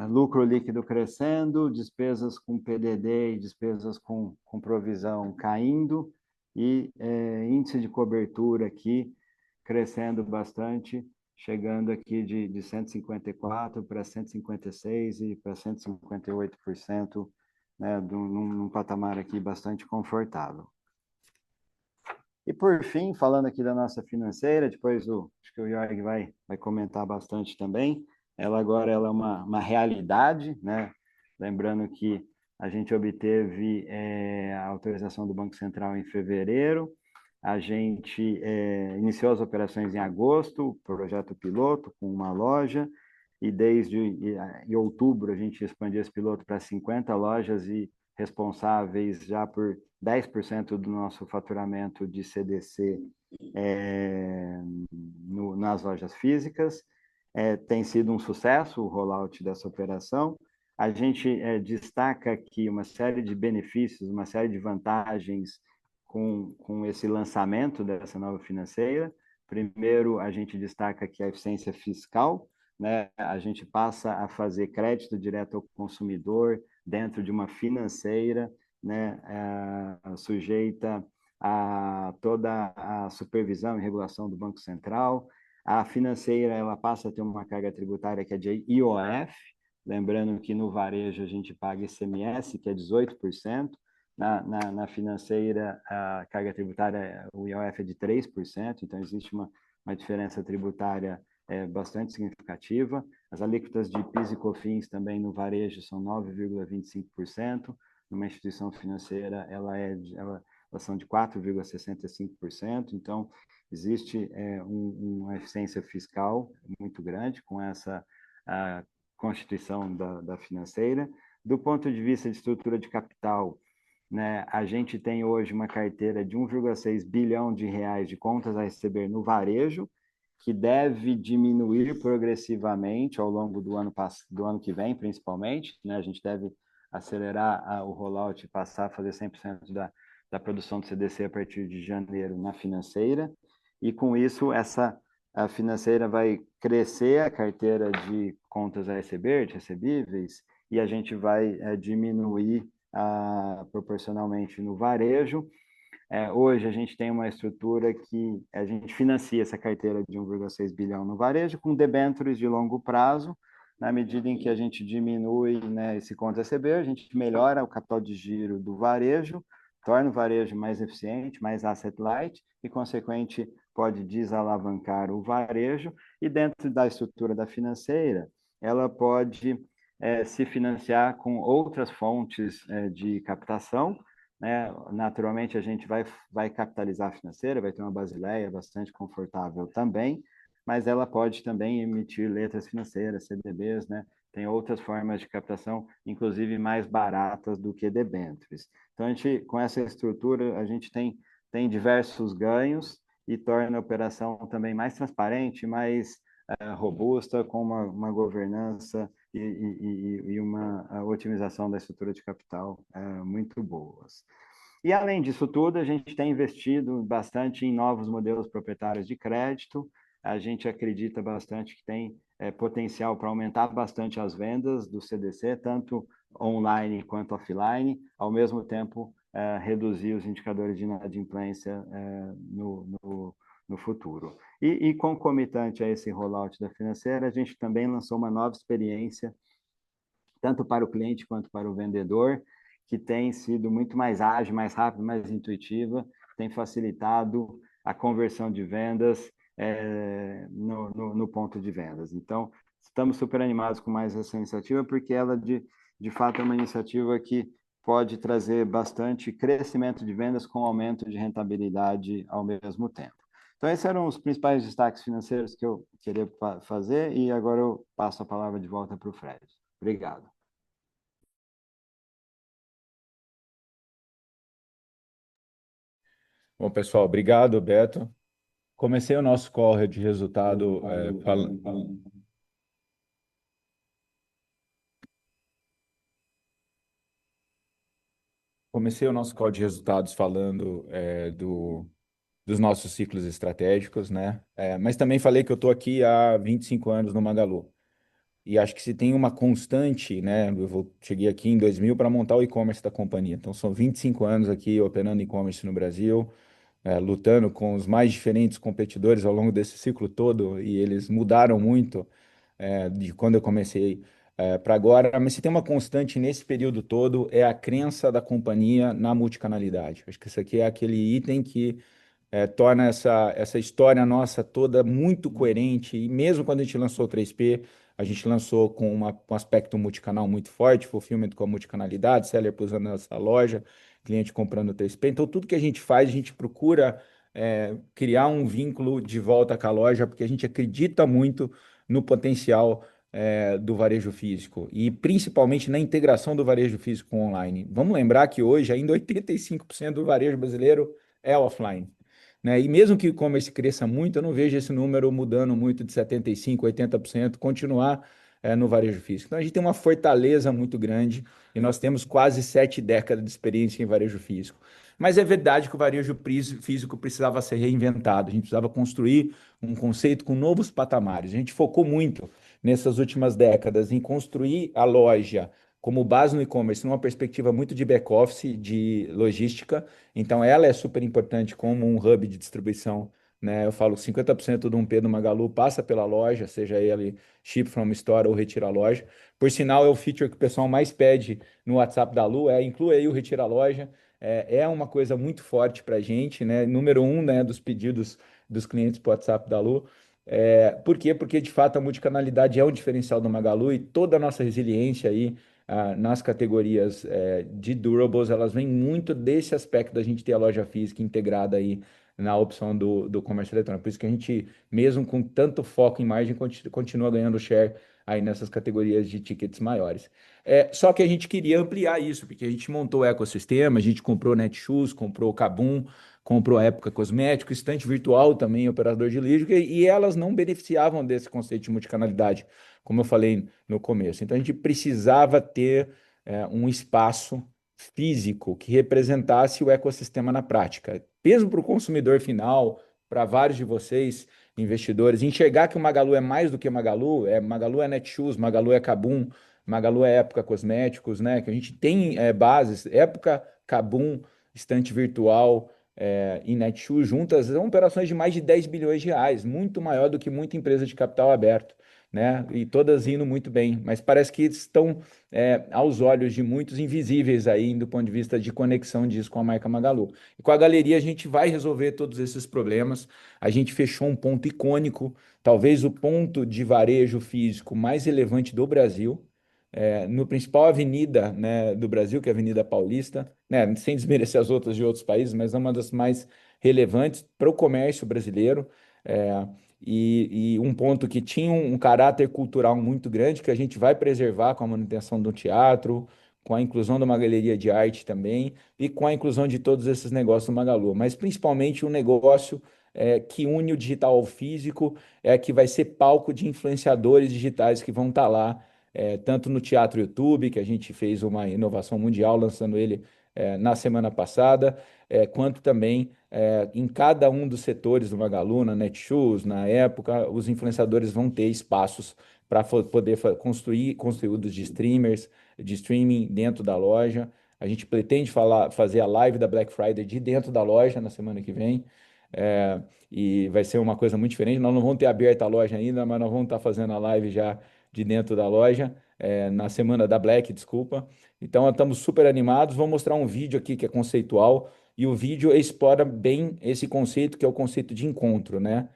Lucro líquido crescendo, despesas com PDD e despesas com provisão caindo, e índice de cobertura aqui crescendo bastante, chegando aqui de 154% para 156% e para 158%, né, num patamar aqui bastante confortável. E por fim, falando aqui da nossa financeira, depois acho que o Jorg vai comentar bastante também. Ela agora é uma realidade, né? Lembrando que a gente obteve a autorização do Banco Central em fevereiro, a gente iniciou as operações em agosto, projeto piloto com uma loja, e desde em outubro a gente expandiu esse piloto para 50 lojas e responsáveis já por 10% do nosso faturamento de CDC nas lojas físicas. Tem sido um sucesso o rollout dessa operação. A gente destaca aqui uma série de benefícios, uma série de vantagens com esse lançamento dessa nova financeira. Primeiro, a gente destaca aqui a eficiência fiscal, né? A gente passa a fazer crédito direto ao consumidor dentro de uma financeira, né? Sujeita a toda a supervisão e regulação do Banco Central. A financeira, ela passa a ter uma carga tributária que é de IOF, lembrando que no varejo a gente paga ICMS, que é 18%, na financeira a carga tributária, o IOF é de 3%, então existe uma diferença tributária bastante significativa. As alíquotas de PIS e COFINS também no varejo são 9,25%, numa instituição financeira elas são de 4,65%, então existe uma eficiência fiscal muito grande com essa constituição da financeira. Do ponto de vista de estrutura de capital, né, a gente tem hoje uma carteira de 1,6 bilhão de reais de contas a receber no varejo, que deve diminuir progressivamente ao longo do ano que vem, principalmente, né? A gente deve acelerar o rollout e passar a fazer 100% da produção do CDC a partir de janeiro na financeira, e com isso a financeira vai crescer a carteira de contas a receber, de recebíveis, e a gente vai diminuir proporcionalmente no varejo. Hoje a gente tem uma estrutura que a gente financia essa carteira de 1,6 bilhão no varejo com debêntures de longo prazo. Na medida em que a gente diminui, né, esse conta a receber, a gente melhora o capital de giro do varejo, torna o varejo mais eficiente, mais asset light, e, consequente, pode desalavancar o varejo. E dentro da estrutura da financeira, ela pode se financiar com outras fontes de captação, né? Naturalmente, a gente vai capitalizar a financeira, vai ter uma basileia bastante confortável também, mas ela pode também emitir letras financeiras, CDBs, né? Tem outras formas de captação, inclusive mais baratas do que debêntures. Então, com essa estrutura, a gente tem tem diversos ganhos e torna a operação também mais transparente, mais robusta, com uma governança e uma otimização da estrutura de capital muito boas. E, além disso tudo, a gente tem investido bastante em novos modelos proprietários de crédito. A gente acredita bastante que tem potencial para aumentar bastante as vendas do CDC, tanto online quanto offline, ao mesmo tempo reduzir os indicadores de inadimplência no futuro. E concomitante a esse rollout da financeira, a gente também lançou uma nova experiência, tanto para o cliente quanto para o vendedor, que tem sido muito mais ágil, mais rápido, mais intuitiva, tem facilitado a conversão de vendas no ponto de vendas. Então, estamos super animados com mais essa iniciativa, porque ela, de fato, é uma iniciativa que pode trazer bastante crescimento de vendas com aumento de rentabilidade ao mesmo tempo. Então, esses eram os principais destaques financeiros que eu queria fazer, e agora eu passo a palavra de volta para o Fred. Obrigado. Bom, pessoal, obrigado, Beto. Comecei o nosso call de resultado Comecei o nosso call de resultados falando dos nossos ciclos estratégicos, né? Mas também falei que eu estou aqui há 25 anos no Magalu. E acho que se tem uma constante, né? Cheguei aqui em 2000 para montar o e-commerce da companhia. Então, são 25 anos aqui operando e-commerce no Brasil, lutando com os mais diferentes competidores ao longo desse ciclo todo, e eles mudaram muito de quando eu comecei para agora, mas se tem uma constante nesse período todo é a crença da companhia na multicanalidade. Acho que isso aqui é aquele item que torna essa história nossa toda muito coerente, e mesmo quando a gente lançou o 3P, a gente lançou com um aspecto multicanal muito forte, fulfillment com a multicanalidade, seller usando essa loja, cliente comprando o 3P. Então, tudo que a gente faz, a gente procura criar um vínculo de volta com a loja, porque a gente acredita muito no potencial do varejo físico e principalmente na integração do varejo físico com o online. Vamos lembrar que hoje ainda 85% do varejo brasileiro é offline, né? E mesmo que o e-commerce cresça muito, eu não vejo esse número mudando muito de 75%, 80%, continuar no varejo físico. Então a gente tem uma fortaleza muito grande e nós temos quase 7 décadas de experiência em varejo físico. Mas é verdade que o varejo físico precisava ser reinventado, a gente precisava construir um conceito com novos patamares. A gente focou muito nessas últimas décadas em construir a loja como base no e-commerce, numa perspectiva muito de back-office, de logística. Então, ela é super importante como um hub de distribuição, né? Eu falo 50% do 1P do Magalu passa pela loja, seja ele ship from store ou retira a loja. Por sinal, é o feature que o pessoal mais pede no WhatsApp da Lu, inclui aí o retira a loja. É uma coisa muito forte para a gente, né? Número um, né, dos pedidos dos clientes para o WhatsApp da Lu. Por quê? Porque, de fato, a multicanalidade é um diferencial do Magalu, e toda a nossa resiliência aí nas categorias de durables, elas vêm muito desse aspecto da gente ter a loja física integrada aí na opção do comércio eletrônico. Por isso que a gente, mesmo com tanto foco em margem, continua ganhando share aí nessas categorias de tickets maiores. Só que a gente queria ampliar isso, porque a gente montou o ecossistema, a gente comprou Netshoes, comprou o Kabum, comprou a Época Cosméticos, estante virtual também, operador de lead, e elas não beneficiavam desse conceito de multicanalidade, como eu falei no começo. Então a gente precisava ter um espaço físico que representasse o ecossistema na prática, mesmo para o consumidor final, para vários de vocês, investidores, enxergar que o Magalu é mais do que Magalu é Netshoes, Magalu é Kabum, Magalu é Época Cosméticos, né? Que a gente tem bases, Época, Kabum, estante virtual, e Netshoes juntas, são operações de mais de 10 bilhões de reais, muito maior do que muita empresa de capital aberto, né? E todas indo muito bem, mas parece que estão aos olhos de muitos invisíveis aí do ponto de vista de conexão disso com a marca Magalu. E com a galeria a gente vai resolver todos esses problemas. A gente fechou um ponto icônico, talvez o ponto de varejo físico mais relevante do Brasil, no principal avenida, né, do Brasil, que é a Avenida Paulista, né, sem desmerecer as outras de outros países, mas é uma das mais relevantes para o comércio brasileiro. É, e um ponto que tinha um caráter cultural muito grande, que a gente vai preservar com a manutenção do teatro, com a inclusão de uma galeria de arte também e com a inclusão de todos esses negócios do Magalu, mas principalmente um negócio que une o digital ao físico, que vai ser palco de influenciadores digitais que vão estar lá, tanto no Teatro YouTube, que a gente fez uma inovação mundial lançando ele na semana passada, quanto também em cada um dos setores do Magalu, na Netshoes, na época, os influenciadores vão ter espaços para poder construir conteúdos de streamers, de streaming dentro da loja. A gente pretende fazer a live da Black Friday de dentro da loja na semana que vem. É, e vai ser uma coisa muito diferente. Nós não vamos ter aberta a loja ainda, mas nós vamos estar fazendo a live já de dentro da loja, na semana da Black, desculpa. Então, nós estamos super animados. Vou mostrar um vídeo aqui que é conceitual, e o vídeo explora bem esse conceito, que é o conceito de encontro, né?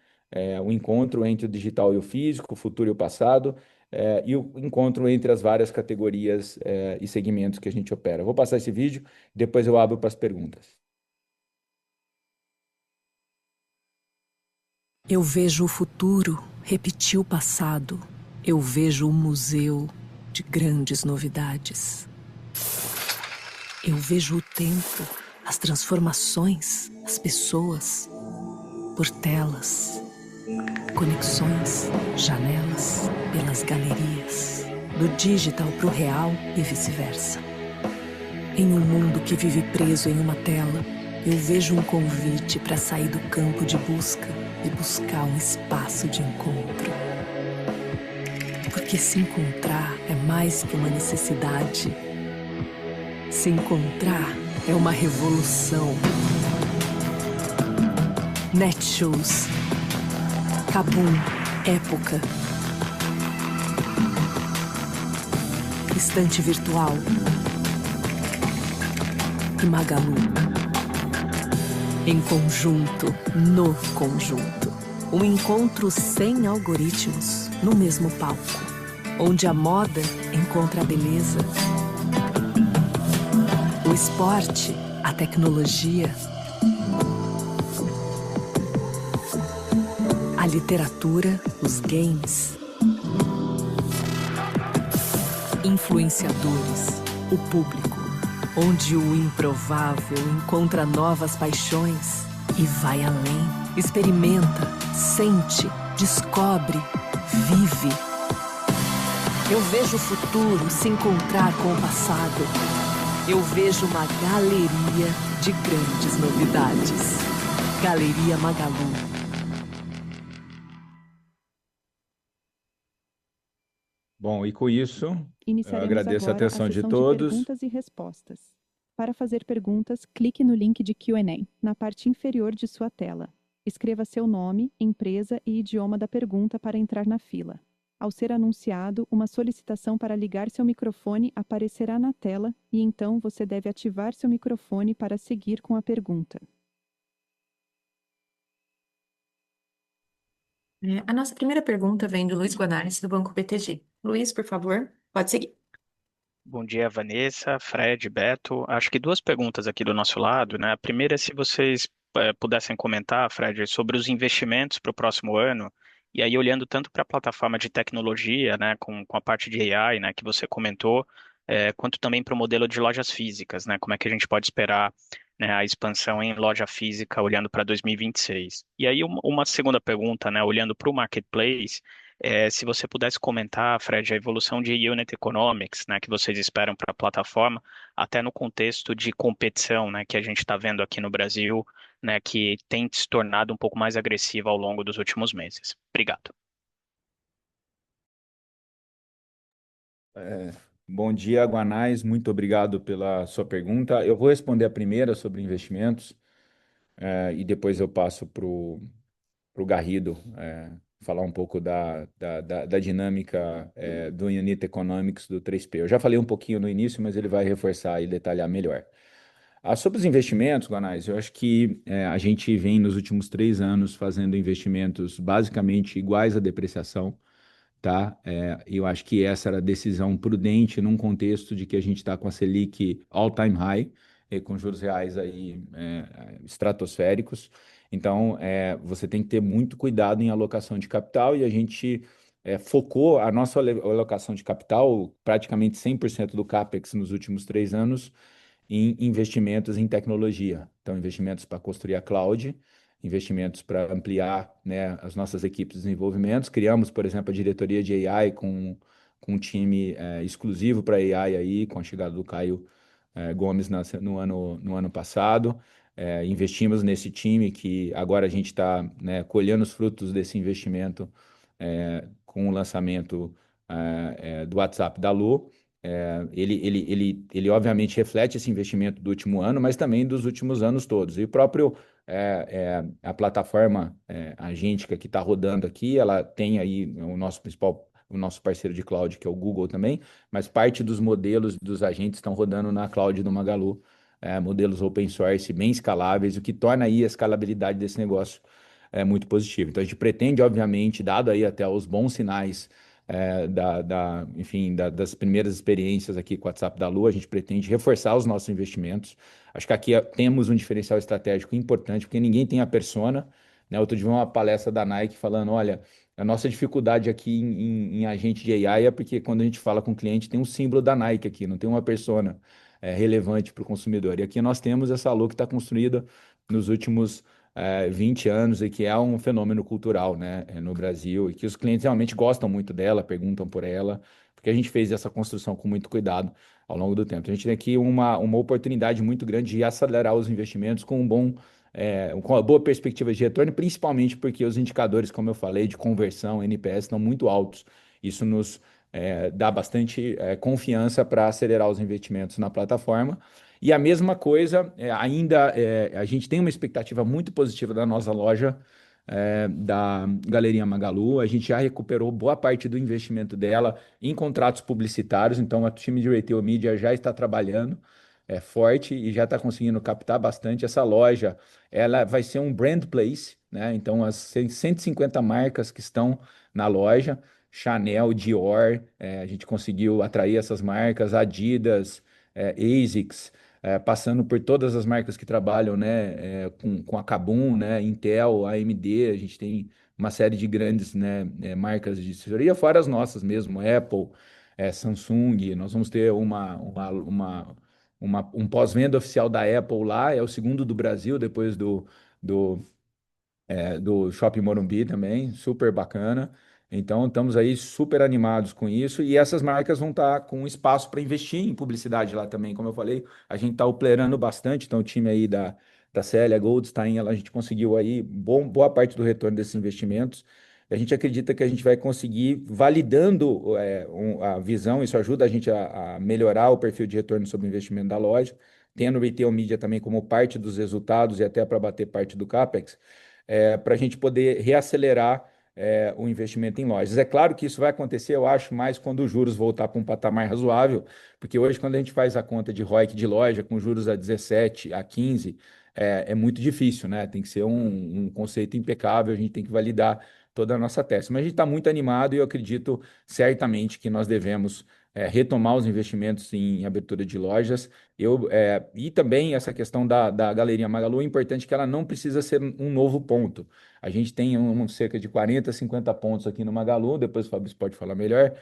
O encontro entre o digital e o físico, o futuro e o passado, e o encontro entre as várias categorias, e segmentos que a gente opera. Vou passar esse vídeo, depois eu abro para as perguntas. Eu vejo o futuro repetir o passado. Eu vejo um museu de grandes novidades. Eu vejo o tempo, as transformações, as pessoas, por telas, conexões, janelas, pelas galerias, do digital para o real e vice-versa. Em um mundo que vive preso em uma tela, eu vejo um convite para sair do campo de busca e buscar um espaço de encontro. Porque se encontrar é mais que uma necessidade. Se encontrar é uma revolução. Netshoes, Kabum, Época, Estante Virtual e Magalu. Em conjunto, no conjunto. Um encontro sem algoritmos no mesmo palco, onde a moda encontra a beleza, o esporte, a tecnologia, a literatura, os games, influenciadores, o público, onde o improvável encontra novas paixões e vai além. Experimenta, sente, descobre, vive. Eu vejo o futuro se encontrar com o passado. Eu vejo uma galeria de grandes novidades. Galeria Magalu. Bom, e com isso, eu Iniciaremos agradeço a agora atenção de sessão todos. perguntas e respostas. Para fazer perguntas, clique no link de Q&A, na parte inferior de sua tela. Escreva seu nome, empresa e idioma da pergunta para entrar na fila. Ao ser anunciado, uma solicitação para ligar seu microfone aparecerá na tela e então você deve ativar seu microfone para seguir com a pergunta. A nossa primeira pergunta vem do Luiz Guanais, do Banco BTG. Luiz, por favor, pode seguir. Bom dia, Vanessa, Fred, Beto. Acho que duas perguntas aqui do nosso lado, né? A primeira é se vocês pudessem comentar, Fred, sobre os investimentos para o próximo ano, e aí olhando tanto para a plataforma de tecnologia, né, com a parte de AI, né, que você comentou, quanto também para o modelo de lojas físicas, né? Como é que a gente pode esperar, né, a expansão em loja física olhando para 2026? E aí uma segunda pergunta, né, olhando para o marketplace, se você pudesse comentar, Fred, a evolução de unit economics, né, que vocês esperam para a plataforma, até no contexto de competição, né, que a gente está vendo aqui no Brasil, né, que tem se tornado um pouco mais agressiva ao longo dos últimos meses. Obrigado. Bom dia, Guanais. Muito obrigado pela sua pergunta. Eu vou responder a primeira sobre investimentos, e depois eu passo para o Garrido, falar um pouco da dinâmica, do Unit Economics do 3P. Eu já falei um pouquinho no início, mas ele vai reforçar e detalhar melhor. Sobre os investimentos, Guanais, eu acho que a gente vem nos últimos 3 anos fazendo investimentos basicamente iguais à depreciação, tá? Eu acho que essa era a decisão prudente num contexto de que a gente está com a Selic all-time high, com juros reais aí estratosféricos. Então, você tem que ter muito cuidado em alocação de capital e a gente focou a nossa alocação de capital, praticamente 100% do CAPEX nos últimos 3 anos, em investimentos em tecnologia. Então, investimentos para construir a cloud, investimentos para ampliar, né, as nossas equipes de desenvolvimento. Criamos, por exemplo, a diretoria de AI com um time exclusivo para AI aí, com a chegada do Caio Gomes no ano passado. Investimos nesse time que agora a gente está, né, colhendo os frutos desse investimento com o lançamento do WhatsApp da Lu. Ele obviamente reflete esse investimento do último ano, mas também dos últimos anos todos. E o próprio a plataforma agêntica que está rodando aqui, ela tem aí o nosso parceiro de cloud, que é o Google também, mas parte dos modelos dos agentes estão rodando na cloud do Magalu, modelos open source bem escaláveis, o que torna aí a escalabilidade desse negócio muito positivo. Então a gente pretende, obviamente, dado aí até os bons sinais enfim, das primeiras experiências aqui com o WhatsApp da Lu, a gente pretende reforçar os nossos investimentos. Acho que aqui temos um diferencial estratégico importante, porque ninguém tem a persona, né? Outro dia vi uma palestra da Nike falando, olha, a nossa dificuldade aqui em agente de AI é porque quando a gente fala com o cliente tem um símbolo da Nike aqui, não tem uma persona relevante para o consumidor. E aqui nós temos essa Lu que está construída nos últimos 20 anos e que é um fenômeno cultural, né, no Brasil, e que os clientes realmente gostam muito dela, perguntam por ela, porque a gente fez essa construção com muito cuidado ao longo do tempo. A gente tem aqui uma oportunidade muito grande de acelerar os investimentos com com uma boa perspectiva de retorno, principalmente porque os indicadores, como eu falei, de conversão, NPS, estão muito altos. Isso nos dá bastante confiança para acelerar os investimentos na plataforma. E a mesma coisa, a gente tem uma expectativa muito positiva da nossa loja, da Galeria Magalu. A gente já recuperou boa parte do investimento dela em contratos publicitários, então o time de Retail Media já está trabalhando forte e já está conseguindo captar bastante. Essa loja, ela vai ser um brand place, né? Então as 150 marcas que estão na loja, Chanel, Dior, a gente conseguiu atrair essas marcas, Adidas, ASICS, passando por todas as marcas que trabalham, né, com a Kabum, né, Intel, AMD. A gente tem uma série de grandes, né, marcas de assessoria, fora as nossas mesmo, Apple, Samsung. Nós vamos ter um pós-venda oficial da Apple lá, é o segundo do Brasil, depois do do Shopping Morumbi também, super bacana. Então, estamos aí super animados com isso e essas marcas vão estar com espaço para investir em publicidade lá também. Como eu falei, a gente está operando bastante, então o time aí da Célia Goldstein, a gente conseguiu aí boa parte do retorno desses investimentos. A gente acredita que a gente vai conseguir, validando a visão, isso ajuda a gente a melhorar o perfil de retorno sobre o investimento da loja, tendo o Retail Media também como parte dos resultados e até para bater parte do CAPEX, para a gente poder reacelerar o investimento em lojas. É claro que isso vai acontecer, eu acho, mais quando os juros voltar para um patamar razoável, porque hoje, quando a gente faz a conta de ROIC de loja, com juros a 17, a 15, é muito difícil, né? Tem que ser um conceito impecável, a gente tem que validar toda a nossa tese. Mas a gente está muito animado e eu acredito certamente que nós devemos retomar os investimentos em abertura de lojas. E também essa questão da Galeria Magalu, é importante que ela não precisa ser um novo ponto. A gente tem cerca de 40, 50 pontos aqui no Magalu, depois o Fabrício pode falar melhor,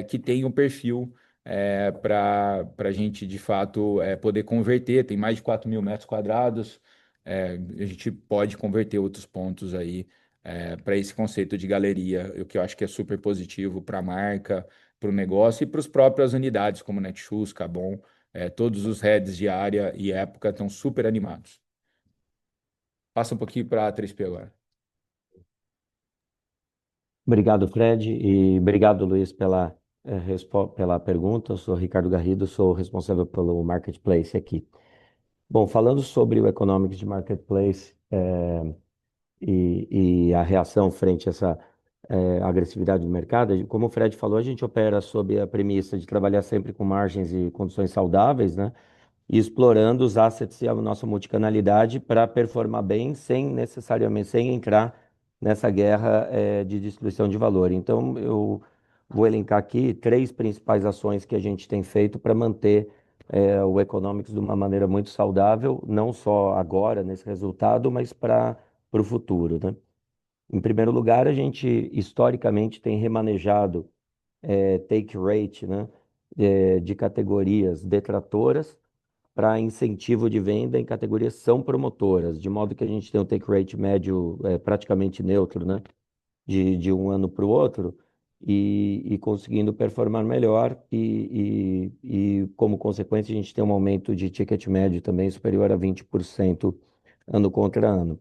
que tem um perfil para a gente, de fato, poder converter. Tem mais de 4 mil metros quadrados, a gente pode converter outros pontos aí para esse conceito de galeria, o que eu acho que é super positivo para a marca, para o negócio e para as próprias unidades, como Netshoes, Kabum. Todos os heads de área e época estão super animados. Passa um pouquinho para a 3P agora. Obrigado, Fred, e obrigado, Luiz, pela pergunta. Eu sou Ricardo Garrido, sou responsável pelo Marketplace aqui. Bom, falando sobre o Economics de Marketplace e a reação frente a essa agressividade do mercado, como o Fred falou, a gente opera sob a premissa de trabalhar sempre com margens e condições saudáveis, né? E explorando os assets e a nossa multicanalidade para performar bem, sem entrar nessa guerra de destruição de valor. Então, eu vou elencar aqui 3 principais ações que a gente tem feito para manter o Economics de uma maneira muito saudável, não só agora, nesse resultado, mas para o futuro, né? Em primeiro lugar, a gente historicamente tem remanejado take rate, né, de categorias detratoras para incentivo de venda em categorias que são promotoras, de modo que a gente tem um take rate médio praticamente neutro, né, de um ano para o outro, e conseguindo performar melhor, e como consequência, a gente tem um aumento de ticket médio também superior a 20% ano contra ano.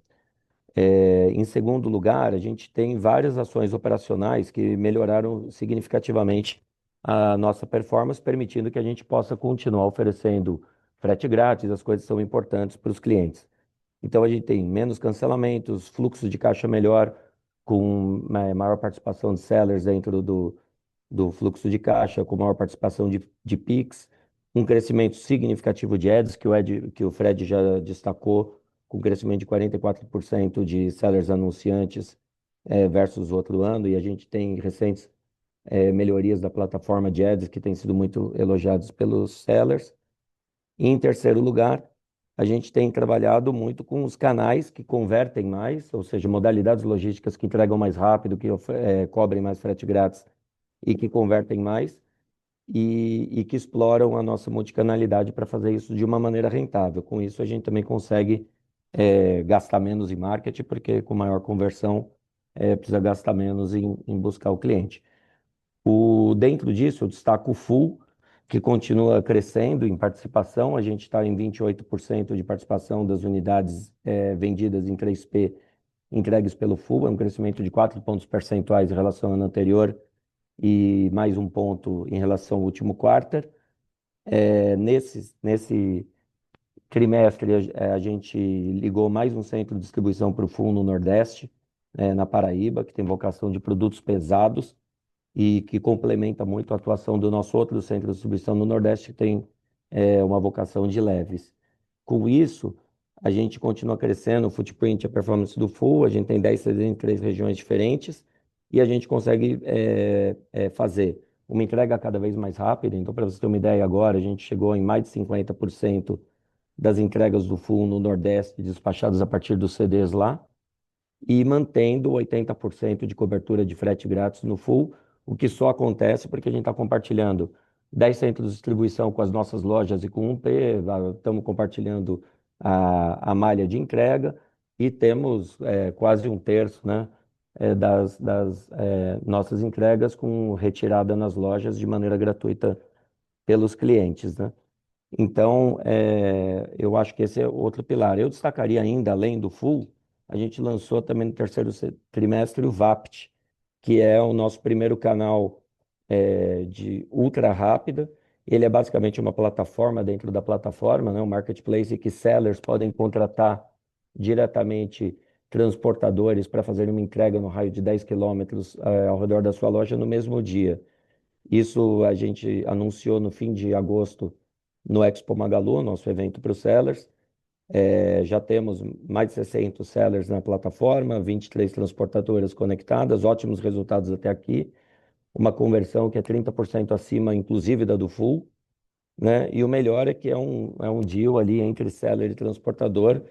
Em segundo lugar, a gente tem várias ações operacionais que melhoraram significativamente a nossa performance, permitindo que a gente possa continuar oferecendo frete grátis, as coisas são importantes para os clientes. Então, a gente tem menos cancelamentos, fluxo de caixa melhor, com maior participação de sellers dentro do fluxo de caixa, com maior participação de Pix, um crescimento significativo de ads, que o Fred já destacou, com crescimento de 44% de sellers anunciantes versus o outro ano, e a gente tem recentes melhorias da plataforma de ads que têm sido muito elogiados pelos sellers. E em terceiro lugar, a gente tem trabalhado muito com os canais que convertem mais, ou seja, modalidades logísticas que entregam mais rápido, que cobrem mais frete grátis e que convertem mais, e que exploram a nossa multicanalidade para fazer isso de uma maneira rentável. Com isso, a gente também consegue gastar menos em marketing, porque com maior conversão precisa gastar menos em buscar o cliente. Dentro disso, eu destaco o Full, que continua crescendo em participação. A gente está em 28% de participação das unidades vendidas em 3P entregues pelo Full, é um crescimento de 4 pontos percentuais em relação ao ano anterior e mais um ponto em relação ao último quarter. Nesse trimestre, a gente ligou mais um centro de distribuição para o Full no Nordeste, na Paraíba, que tem vocação de produtos pesados e que complementa muito a atuação do nosso outro centro de distribuição no Nordeste, que tem uma vocação de leves. Com isso, a gente continua crescendo o footprint e a performance do Full, a gente tem 10 CDs em 3 regiões diferentes, e a gente consegue fazer uma entrega cada vez mais rápida. Então, para você ter uma ideia agora, a gente chegou em mais de 50% das entregas do Full no Nordeste, despachadas a partir dos CDs lá, e mantendo 80% de cobertura de frete grátis no Full, o que só acontece porque a gente está compartilhando 10 centros de distribuição com as nossas lojas e com 1P, estamos compartilhando a malha de entrega e temos quase um terço, né, das nossas entregas com retirada nas lojas de maneira gratuita pelos clientes, né? Então, eu acho que esse é outro pilar. Eu destacaria ainda, além do Full, a gente lançou também no terceiro trimestre o Vapt, que é o nosso primeiro canal de ultra rápida. Ele é basicamente uma plataforma dentro da plataforma, né, um marketplace que sellers podem contratar diretamente transportadores para fazer uma entrega no raio de 10 quilômetros ao redor da sua loja no mesmo dia. Isso a gente anunciou no fim de agosto no Expo Magalu, nosso evento para os sellers. Já temos mais de 60 sellers na plataforma, 23 transportadoras conectadas, ótimos resultados até aqui, uma conversão que é 30% acima, inclusive da do Full, né? E o melhor é que é um deal ali entre seller e transportador,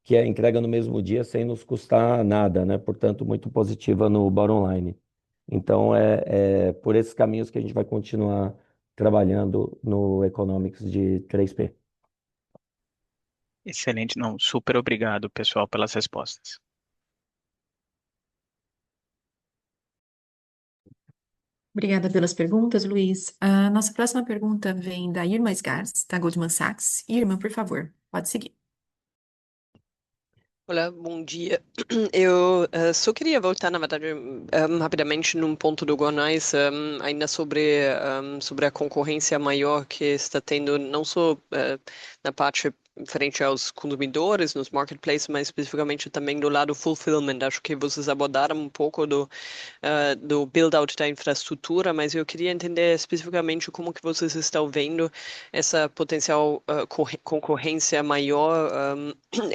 que é entrega no mesmo dia sem nos custar nada, né? Portanto, muito positiva no bottom line. Então, é por esses caminhos que a gente vai continuar trabalhando no Economics de 3P. Excelente, não, super obrigado, pessoal, pelas respostas. Obrigada pelas perguntas, Luiz. A nossa próxima pergunta vem da Irma Sgarz, da Goldman Sachs. Irma, por favor, pode seguir. Olá, bom dia. Eu só queria voltar, na verdade, rapidamente num ponto do Guanais, ainda sobre a concorrência maior que está tendo, não só na parte frente aos consumidores, nos marketplaces, mas especificamente também do lado fulfillment. Acho que vocês abordaram um pouco do build-out da infraestrutura, mas eu queria entender especificamente como que vocês estão vendo essa potencial concorrência maior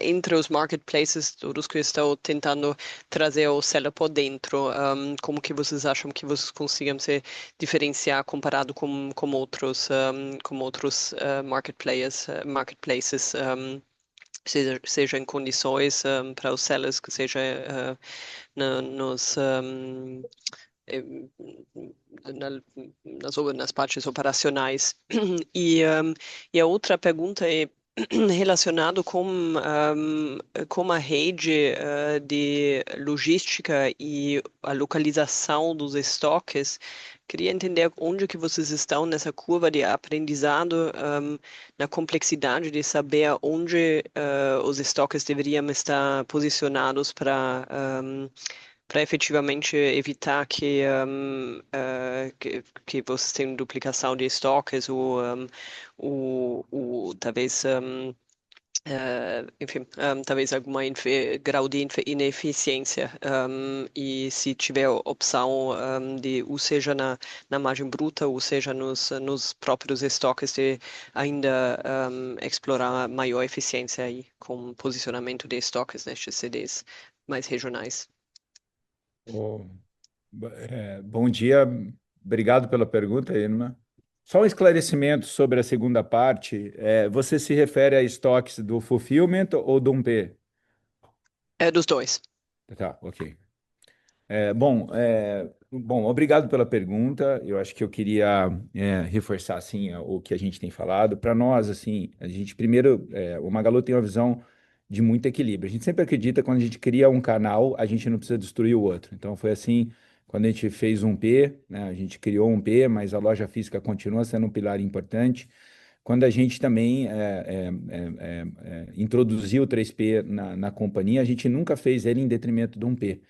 entre os marketplaces, todos que estão tentando trazer o seller por dentro. Como que vocês acham que vocês consigam se diferenciar comparado com outros marketplaces? seja em condições para os sellers, que seja nos, em- nas partes operacionais. E a outra pergunta é relacionado com a rede de logística e a localização dos estoques. Queria entender onde que vocês estão nessa curva de aprendizado, na complexidade de saber onde os estoques deveriam estar posicionados para efetivamente evitar que vocês tenham duplicação de estoques ou talvez, enfim, talvez algum grau de ineficiência. E se tiver opção de, ou seja na margem bruta, ou seja nos próprios estoques, de ainda explorar maior eficiência aí com posicionamento de estoques nestes CDs mais regionais. Bom dia, obrigado pela pergunta, Irma. Só um esclarecimento sobre a segunda parte. Você se refere a estoques do fulfillment ou do 1P? É dos dois. Tá, ok. Bom, obrigado pela pergunta. Eu acho que eu queria reforçar assim o que a gente tem falado. Para nós, assim, a gente primeiro, o Magalu tem uma visão de muito equilíbrio. A gente sempre acredita que quando a gente cria um canal, a gente não precisa destruir o outro. Então foi assim quando a gente fez um P, né? A gente criou um P, mas a loja física continua sendo um pilar importante. Quando a gente também introduziu o 3P na companhia, a gente nunca fez ele em detrimento de um P.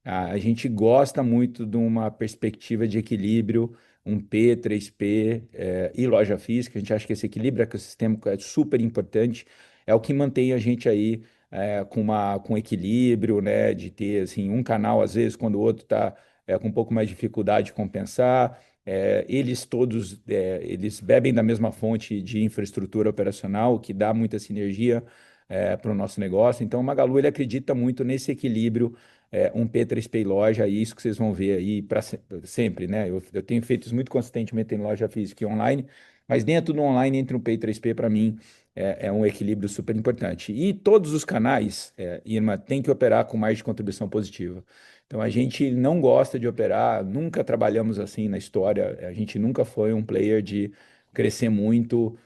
A gente gosta muito de uma perspectiva de equilíbrio, um P, 3P, e loja física. A gente acha que esse equilíbrio ecossistêmico é super importante, é o que mantém a gente aí com equilíbrio, né? De ter assim, um canal, às vezes, quando o outro está com um pouco mais de dificuldade de compensar. Eles todos eles bebem da mesma fonte de infraestrutura operacional, que dá muita sinergia para o nosso negócio. Então, o Magalu ele acredita muito nesse equilíbrio um P3P em loja, e isso que vocês vão ver aí para sempre, né? Eu tenho feito isso muito consistentemente em loja física e online, mas dentro do online, entre um P e 3P, para mim, é um equilíbrio super importante. E todos os canais, Irma, tem que operar com mais de contribuição positiva. Então, a gente não gosta de operar, nunca trabalhamos assim na história, a gente nunca foi um player de crescer muito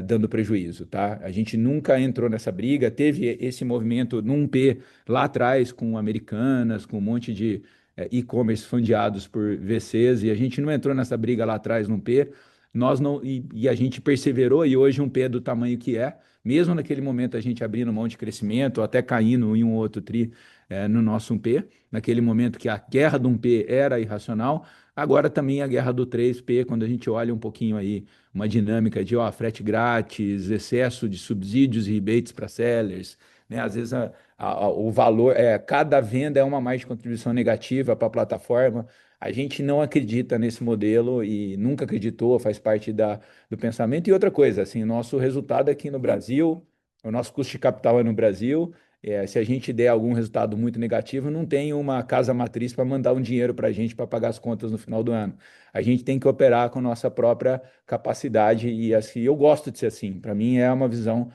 dando prejuízo, tá? A gente nunca entrou nessa briga, teve esse movimento num P lá atrás com Americanas, com um monte de e-commerce fundeados por VCs, e a gente não entrou nessa briga lá atrás num P, nós não, e a gente perseverou, e hoje um P é do tamanho que é, mesmo naquele momento a gente abrindo mão de crescimento, ou até caindo em um outro tri no nosso 1P, naquele momento que a guerra do 1P era irracional, agora também a guerra do 3P, quando a gente olha um pouquinho aí uma dinâmica de frete grátis, excesso de subsídios e rebates para sellers, né? Às vezes o valor, cada venda é uma mais de contribuição negativa para a plataforma. A gente não acredita nesse modelo e nunca acreditou, faz parte do pensamento. E outra coisa, assim, nosso resultado aqui no Brasil, o nosso custo de capital é no Brasil. Se a gente der algum resultado muito negativo, não tem uma casa matriz para mandar um dinheiro para a gente para pagar as contas no final do ano. A gente tem que operar com nossa própria capacidade e assim, eu gosto de ser assim. Para mim é uma visão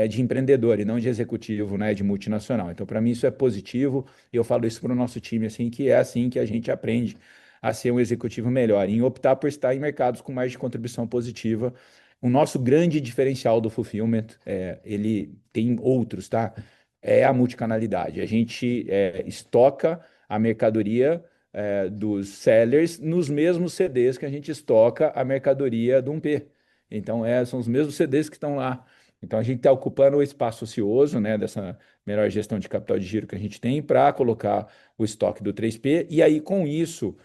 de empreendedor e não de executivo, né, de multinacional. Então, para mim isso é positivo e eu falo isso para o nosso time assim, que é assim que a gente aprende a ser um executivo melhor, em optar por estar em mercados com mais de contribuição positiva. O nosso grande diferencial do fulfillment, ele tem outros, tá? É a multicanalidade. A gente estoca a mercadoria dos sellers nos mesmos CDs que a gente estoca a mercadoria do 1P. Então, são os mesmos CDs que estão lá. Então, a gente está ocupando o espaço ocioso, né, dessa melhor gestão de capital de giro que a gente tem para colocar o estoque do 3P. E aí, com isso,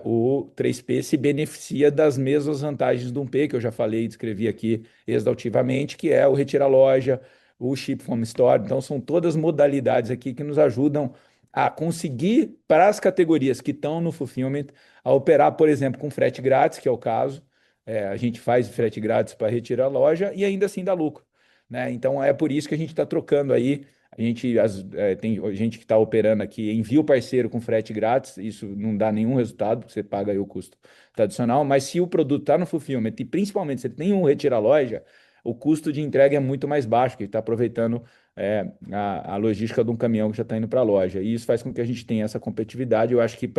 o 3P se beneficia das mesmas vantagens do 1P, que eu já falei e descrevi aqui exaustivamente, que é o retirar loja, o Ship from Store. Então, são todas modalidades aqui que nos ajudam a conseguir, para as categorias que estão no fulfillment, a operar, por exemplo, com frete grátis, que é o caso. A gente faz frete grátis para retirar a loja e ainda assim dá lucro, né? Então, é por isso que a gente está trocando aí. Tem gente que está operando aqui, envia o parceiro com frete grátis, isso não dá nenhum resultado, você paga aí o custo tradicional, mas se o produto está no fulfillment e principalmente se ele tem um retira loja, o custo de entrega é muito mais baixo, que está aproveitando a logística de um caminhão que já está indo para a loja. E isso faz com que a gente tenha essa competitividade. Eu acho que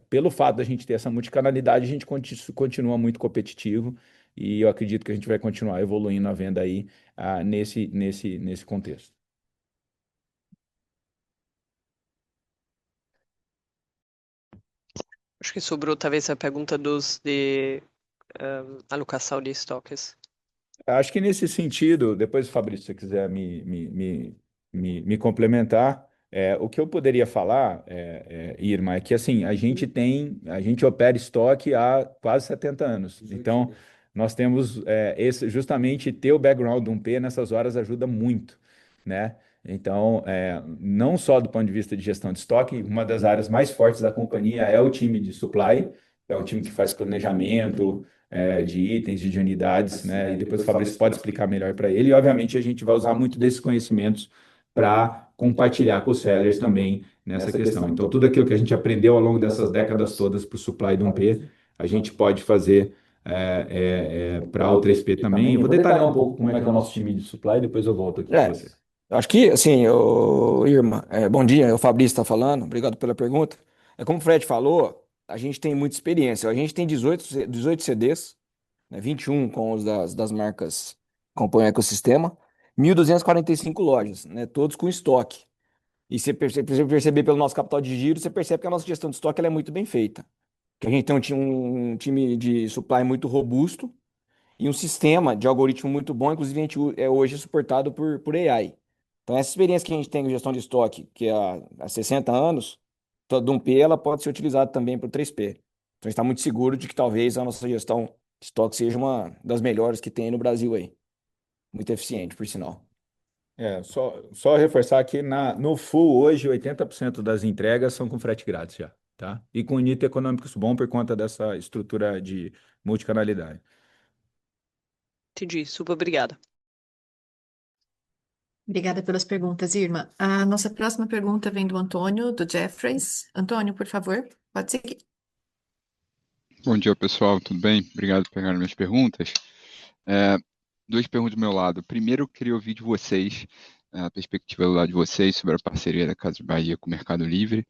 pelo fato da gente ter essa multicanalidade, a gente continua muito competitivo e eu acredito que a gente vai continuar evoluindo a venda aí nesse contexto. Acho que sobrou talvez a pergunta de alocação de estoques. Acho que nesse sentido, depois, Fabrício, se você quiser me complementar, o que eu poderia falar, Irma, é que assim, a gente opera estoque há quase 70 anos. Então, nós temos justamente ter o background do 1P nessas horas ajuda muito, né? Então, não só do ponto de vista de gestão de estoque, uma das áreas mais fortes da companhia é o time de supply, é o time que faz planejamento de itens, de unidades, né? E depois o Fabrício pode explicar melhor para ele. E, obviamente, a gente vai usar muito desses conhecimentos para compartilhar com os sellers também nessa questão. Então, tudo aquilo que a gente aprendeu ao longo dessas décadas todas para o supply do 1P, a gente pode fazer para o 3P também. Eu vou detalhar um pouco como é que é o nosso time de supply, depois eu volto aqui com você. Acho que, assim, Irma, bom dia, é o Fabrício está falando, obrigado pela pergunta. Como o Fred falou, a gente tem muita experiência, a gente tem 18 CDs, né, 21 com os das marcas que compõem o ecossistema, 1.245 lojas, né, todos com estoque. E você perceber pelo nosso capital de giro, você percebe que a nossa gestão de estoque ela é muito bem feita. Que a gente tem um time de supply muito robusto e um sistema de algoritmo muito bom, inclusive a gente é hoje suportado por AI. Então, essa experiência que a gente tem com gestão de estoque, que é há 60 anos, do 1P, ela pode ser utilizada também para o 3P. Então, a gente está muito seguro de que talvez a nossa gestão de estoque seja uma das melhores que tem no Brasil aí. Muito eficiente, por sinal. Só reforçar que no Full, hoje, 80% das entregas são com frete grátis já, tá? E com unit econômicos bom por conta dessa estrutura de multicanalidade. Entendi, super obrigada. Obrigada pelas perguntas, Irma. A nossa próxima pergunta vem do Antônio, do Jefferies. Antônio, por favor, pode seguir. Bom dia, pessoal, tudo bem? Obrigado por pegar minhas perguntas. Duas perguntas do meu lado. Primeiro, eu queria ouvir de vocês, a perspectiva do lado de vocês sobre a parceria da Casas Bahia com o Mercado Livre,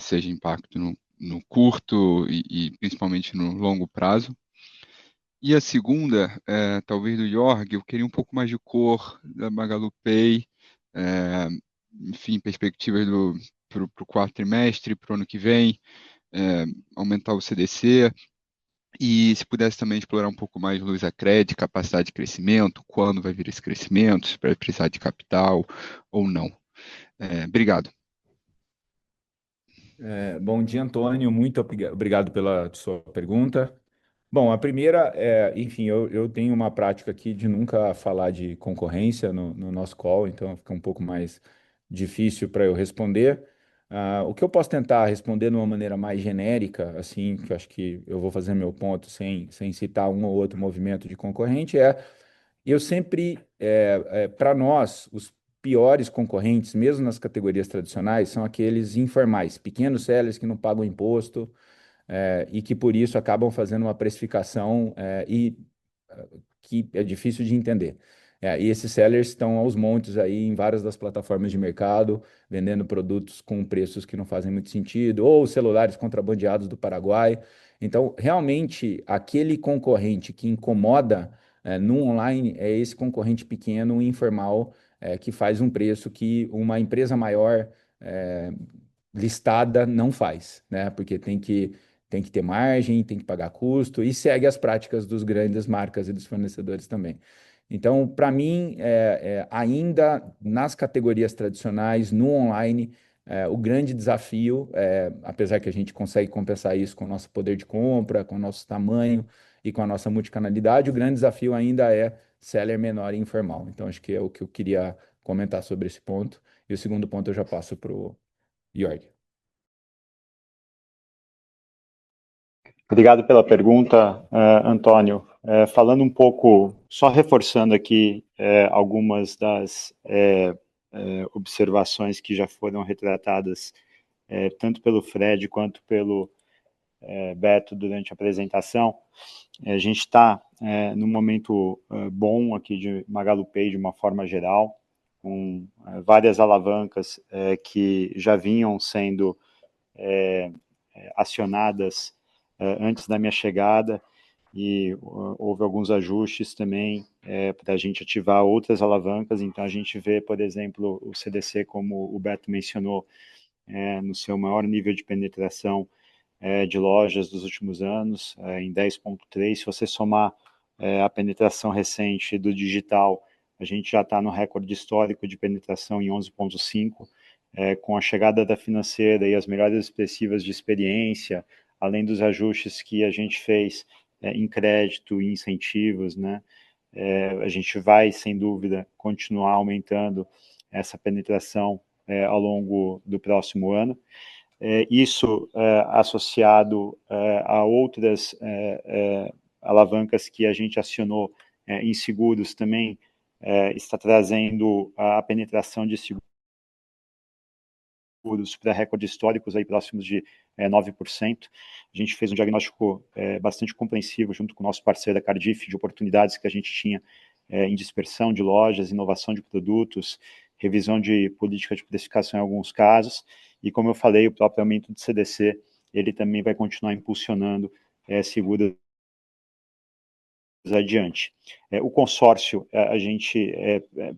seja impacto no curto e principalmente no longo prazo. E a segunda, talvez do Jorg, eu queria um pouco mais de cor da MagaluPay, enfim, perspectivas para o quarto trimestre, para o ano que vem, aumentar o CDC, e se pudesse também explorar um pouco mais Luizacred, capacidade de crescimento, quando vai vir esse crescimento, se vai precisar de capital ou não. Obrigado. Bom dia, Antônio. Muito obrigado pela sua pergunta. Bom, a primeira enfim, eu tenho uma prática aqui de nunca falar de concorrência no nosso call, então fica um pouco mais difícil para eu responder. O que eu posso tentar responder de uma maneira mais genérica, assim, que eu acho que eu vou fazer meu ponto sem citar um ou outro movimento de concorrente, eu sempre, para nós, os piores concorrentes, mesmo nas categorias tradicionais, são aqueles informais, pequenos sellers que não pagam imposto, e que por isso acabam fazendo uma precificação que é difícil de entender. E esses sellers estão aos montes aí em várias das plataformas de mercado, vendendo produtos com preços que não fazem muito sentido, ou celulares contrabandeados do Paraguai. Então, realmente, aquele concorrente que incomoda no online é esse concorrente pequeno e informal que faz um preço que uma empresa maior listada não faz, né? Porque tem que ter margem, tem que pagar custo e segue as práticas dos grandes marcas e dos fornecedores também. Então, para mim, ainda nas categorias tradicionais, no online, o grande desafio, apesar que a gente consegue compensar isso com o nosso poder de compra, com o nosso tamanho e com a nossa multicanalidade, o grande desafio ainda é seller menor e informal. Então, acho que é o que eu queria comentar sobre esse ponto. E o segundo ponto eu já passo para o Jorg. Obrigado pela pergunta, Antônio. Falando um pouco, só reforçando aqui algumas das observações que já foram retratadas tanto pelo Fred quanto pelo Beto, durante a apresentação, a gente está num momento bom aqui de MagaluPay de uma forma geral, com várias alavancas que já vinham sendo acionadas antes da minha chegada, e houve alguns ajustes também para a gente ativar outras alavancas. Então a gente vê, por exemplo, o CDC, como o Beto mencionou, no seu maior nível de penetração de lojas dos últimos anos, em 10,3. Se você somar a penetração recente do digital, a gente já está no recorde histórico de penetração em 11,5. Com a chegada da financeira e as melhorias expressivas de experiência, além dos ajustes que a gente fez em crédito e incentivos, né? A gente vai, sem dúvida, continuar aumentando essa penetração ao longo do próximo ano. Isso associado a outras alavancas que a gente acionou em seguros também está trazendo a penetração de seguros para recordes históricos aí próximos de 9%. A gente fez um diagnóstico bastante compreensivo junto com o nosso parceiro da Cardif, de oportunidades que a gente tinha em dispersão de lojas, inovação de produtos, revisão de política de precificação em alguns casos, e como eu falei, o próprio aumento do CDC, ele também vai continuar impulsionando seguros adiante. O consórcio, a gente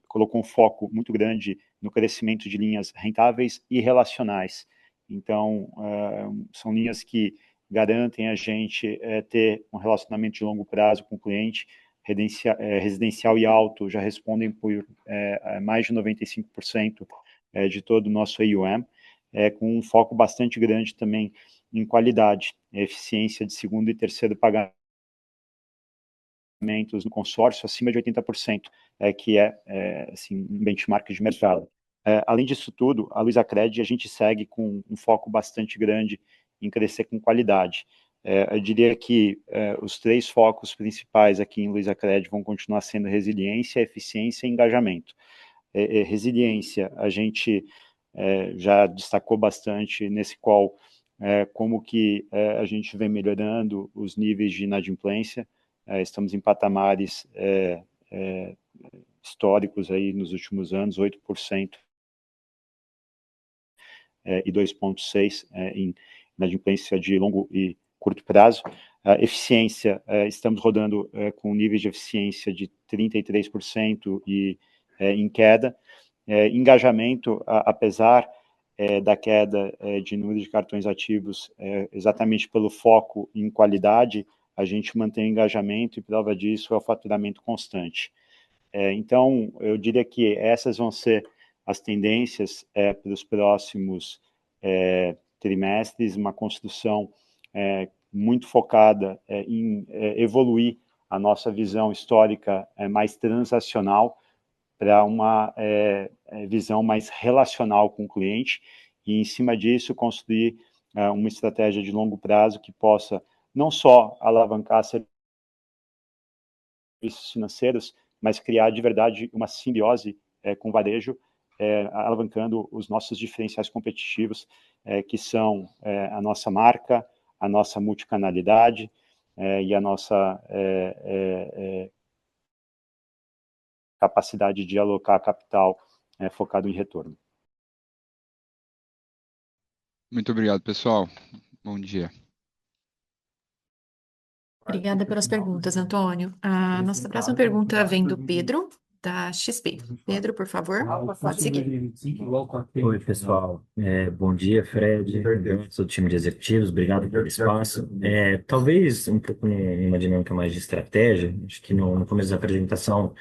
colocou um foco muito grande no crescimento de linhas rentáveis e relacionais. Então, são linhas que garantem a gente ter um relacionamento de longo prazo com o cliente. Residencial e alto já respondem por mais de 95% de todo o nosso AUM, com um foco bastante grande também em qualidade, eficiência de segundo e terceiro pagamento no consórcio acima de 80%, que assim, um benchmark de mercado. Além disso tudo, a Luizacred, a gente segue com um foco bastante grande em crescer com qualidade. Eu diria que os 3 focos principais aqui em Luizacred vão continuar sendo resiliência, eficiência e engajamento. Resiliência, a gente já destacou bastante nesse call como que a gente vem melhorando os níveis de inadimplência. Estamos em patamares históricos aí nos últimos anos, 8% e 2,6% em inadimplência de longo e curto prazo. Eficiência, estamos rodando com níveis de eficiência de 33% e em queda. Engajamento, apesar da queda de número de cartões ativos, exatamente pelo foco em qualidade, a gente mantém o engajamento, e prova disso é o faturamento constante. Então, eu diria que essas vão ser as tendências para os próximos trimestres, uma construção muito focada em evoluir a nossa visão histórica mais transacional para uma visão mais relacional com o cliente, e em cima disso construir uma estratégia de longo prazo que possa não só alavancar serviços financeiros, mas criar de verdade uma simbiose com o varejo, alavancando os nossos diferenciais competitivos, que são a nossa marca, a nossa multicanalidade e a nossa capacidade de alocar capital focado em retorno. Muito obrigado, pessoal. Bom dia. Obrigada pelas perguntas, Antônio. A nossa próxima pergunta vem do Pedro, da XP. Pedro, por favor, pode seguir. Oi, pessoal. Bom dia, Fred, sou do time de executivos, obrigado pelo espaço. Talvez um pouco numa dinâmica mais de estratégia, acho que no começo da apresentação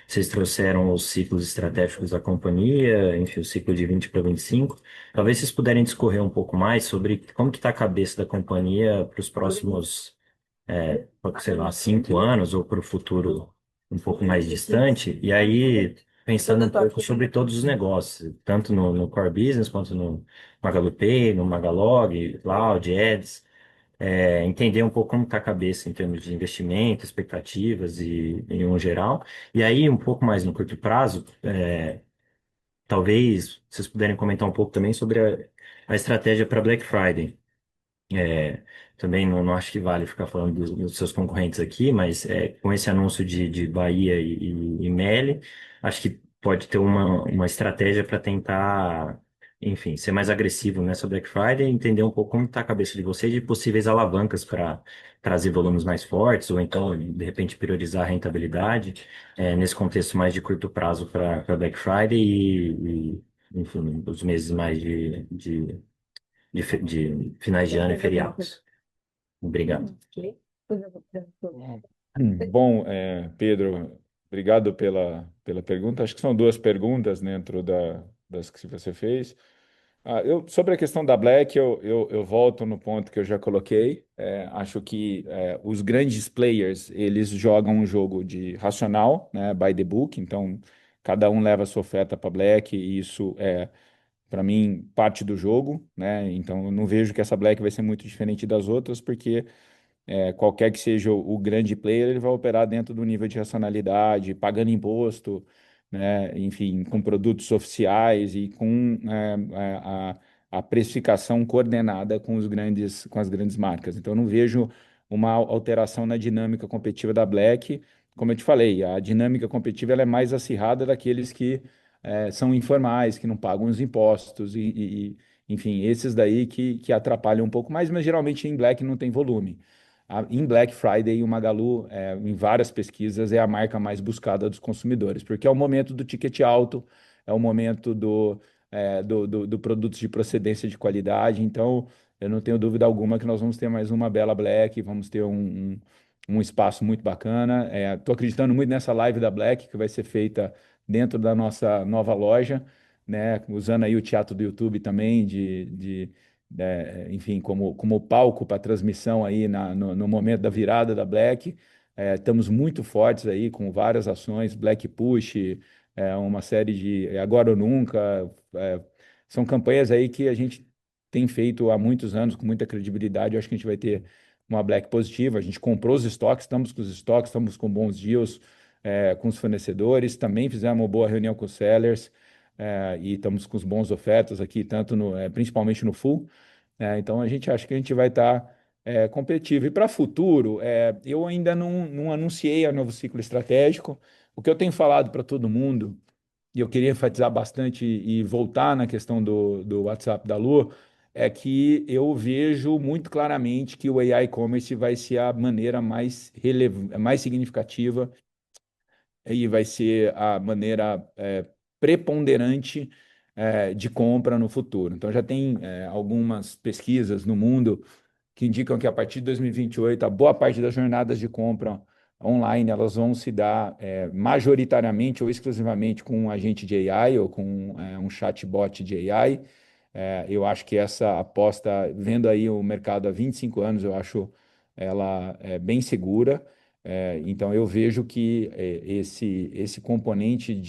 vocês trouxeram os ciclos estratégicos da companhia, enfim, o ciclo de 20 para 25. Talvez vocês puderem discorrer um pouco mais sobre como que está a cabeça da companhia para os próximos sei lá, 5 anos ou para o futuro um pouco mais distante, e aí pensando um pouco sobre todos os negócios, tanto no core business quanto no MagaluPay, no Magalog, Cloud, Ads, entender um pouco como está a cabeça em termos de investimento, expectativas e em um geral, e aí um pouco mais no curto prazo, talvez vocês puderem comentar um pouco também sobre a estratégia para Black Friday. É, também não acho que vale ficar falando dos seus concorrentes aqui, mas com esse anúncio de Bahia e Meli, acho que pode ter uma estratégia para tentar, enfim, ser mais agressivo nessa Black Friday, entender um pouco como está a cabeça de vocês de possíveis alavancas para trazer volumes mais fortes, ou então, de repente, priorizar a rentabilidade, nesse contexto mais de curto prazo para Black Friday enfim, os meses mais de finais de ano e feriados. Obrigado. Bom, Pedro, obrigado pela pergunta. Acho que são duas perguntas dentro das que você fez. Sobre a questão da Black, eu volto no ponto que eu já coloquei. Acho que os grandes players, eles jogam um jogo de racional, né, by the book. Então, cada um leva a sua oferta para Black e isso é, para mim, parte do jogo, né? Então, eu não vejo que essa Black vai ser muito diferente das outras, porque qualquer que seja o grande player, ele vai operar dentro do nível de racionalidade, pagando imposto, né? Enfim, com produtos oficiais e com a precificação coordenada com as grandes marcas. Então, eu não vejo uma alteração na dinâmica competitiva da Black. Como eu te falei, a dinâmica competitiva ela é mais acirrada daqueles que são informais, que não pagam os impostos enfim, esses daí que atrapalham um pouco mais, mas geralmente em Black não tem volume. Em Black Friday, o Magalu, em várias pesquisas, é a marca mais buscada dos consumidores, porque é o momento do ticket alto, é o momento do produtos de procedência de qualidade. Então, eu não tenho dúvida alguma que nós vamos ter mais uma bela Black, vamos ter um espaço muito bacana. Estou acreditando muito nessa live da Black, que vai ser feita dentro da nossa nova loja, né? Usando aí o teatro do YouTube também, enfim, como palco para transmissão aí no momento da virada da Black. Estamos muito fortes aí com várias ações, Black Push, uma série de Agora ou Nunca. São campanhas aí que a gente tem feito há muitos anos com muita credibilidade. Eu acho que a gente vai ter uma Black positiva. A gente comprou os estoques, estamos com os estoques, estamos com bons deals com os fornecedores. Também fizemos uma boa reunião com os sellers. E estamos com os bons ofertas aqui, principalmente no Full. Então a gente acha que a gente vai estar competitivo. E para futuro, eu ainda não anunciei o novo ciclo estratégico. O que eu tenho falado para todo mundo, e eu queria enfatizar bastante e voltar na questão do WhatsApp da Lu, é que eu vejo muito claramente que o AI Commerce vai ser a maneira mais significativa e vai ser a maneira preponderante de compra no futuro. Então, já tem algumas pesquisas no mundo que indicam que a partir de 2028, a boa parte das jornadas de compra online, elas vão se dar majoritariamente ou exclusivamente com um agente de AI ou com um chatbot de AI. Eu acho que essa aposta, vendo aí o mercado há 25 anos, eu acho ela bem segura. Então, eu vejo que esse componente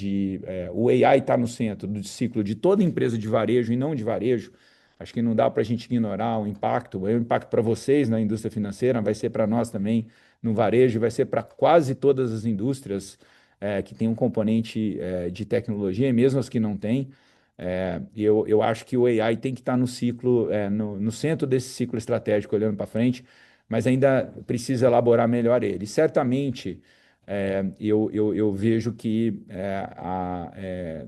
o AI está no centro do ciclo de toda empresa de varejo e não de varejo. Acho que não dá para a gente ignorar o impacto. É um impacto para vocês na indústria financeira, vai ser para nós também no varejo, vai ser para quase todas as indústrias que têm um componente de tecnologia, e mesmo as que não têm. Eu acho que o AI tem que estar no ciclo, no centro desse ciclo estratégico, olhando para frente, mas ainda precisa elaborar melhor ele. Certamente, eu vejo que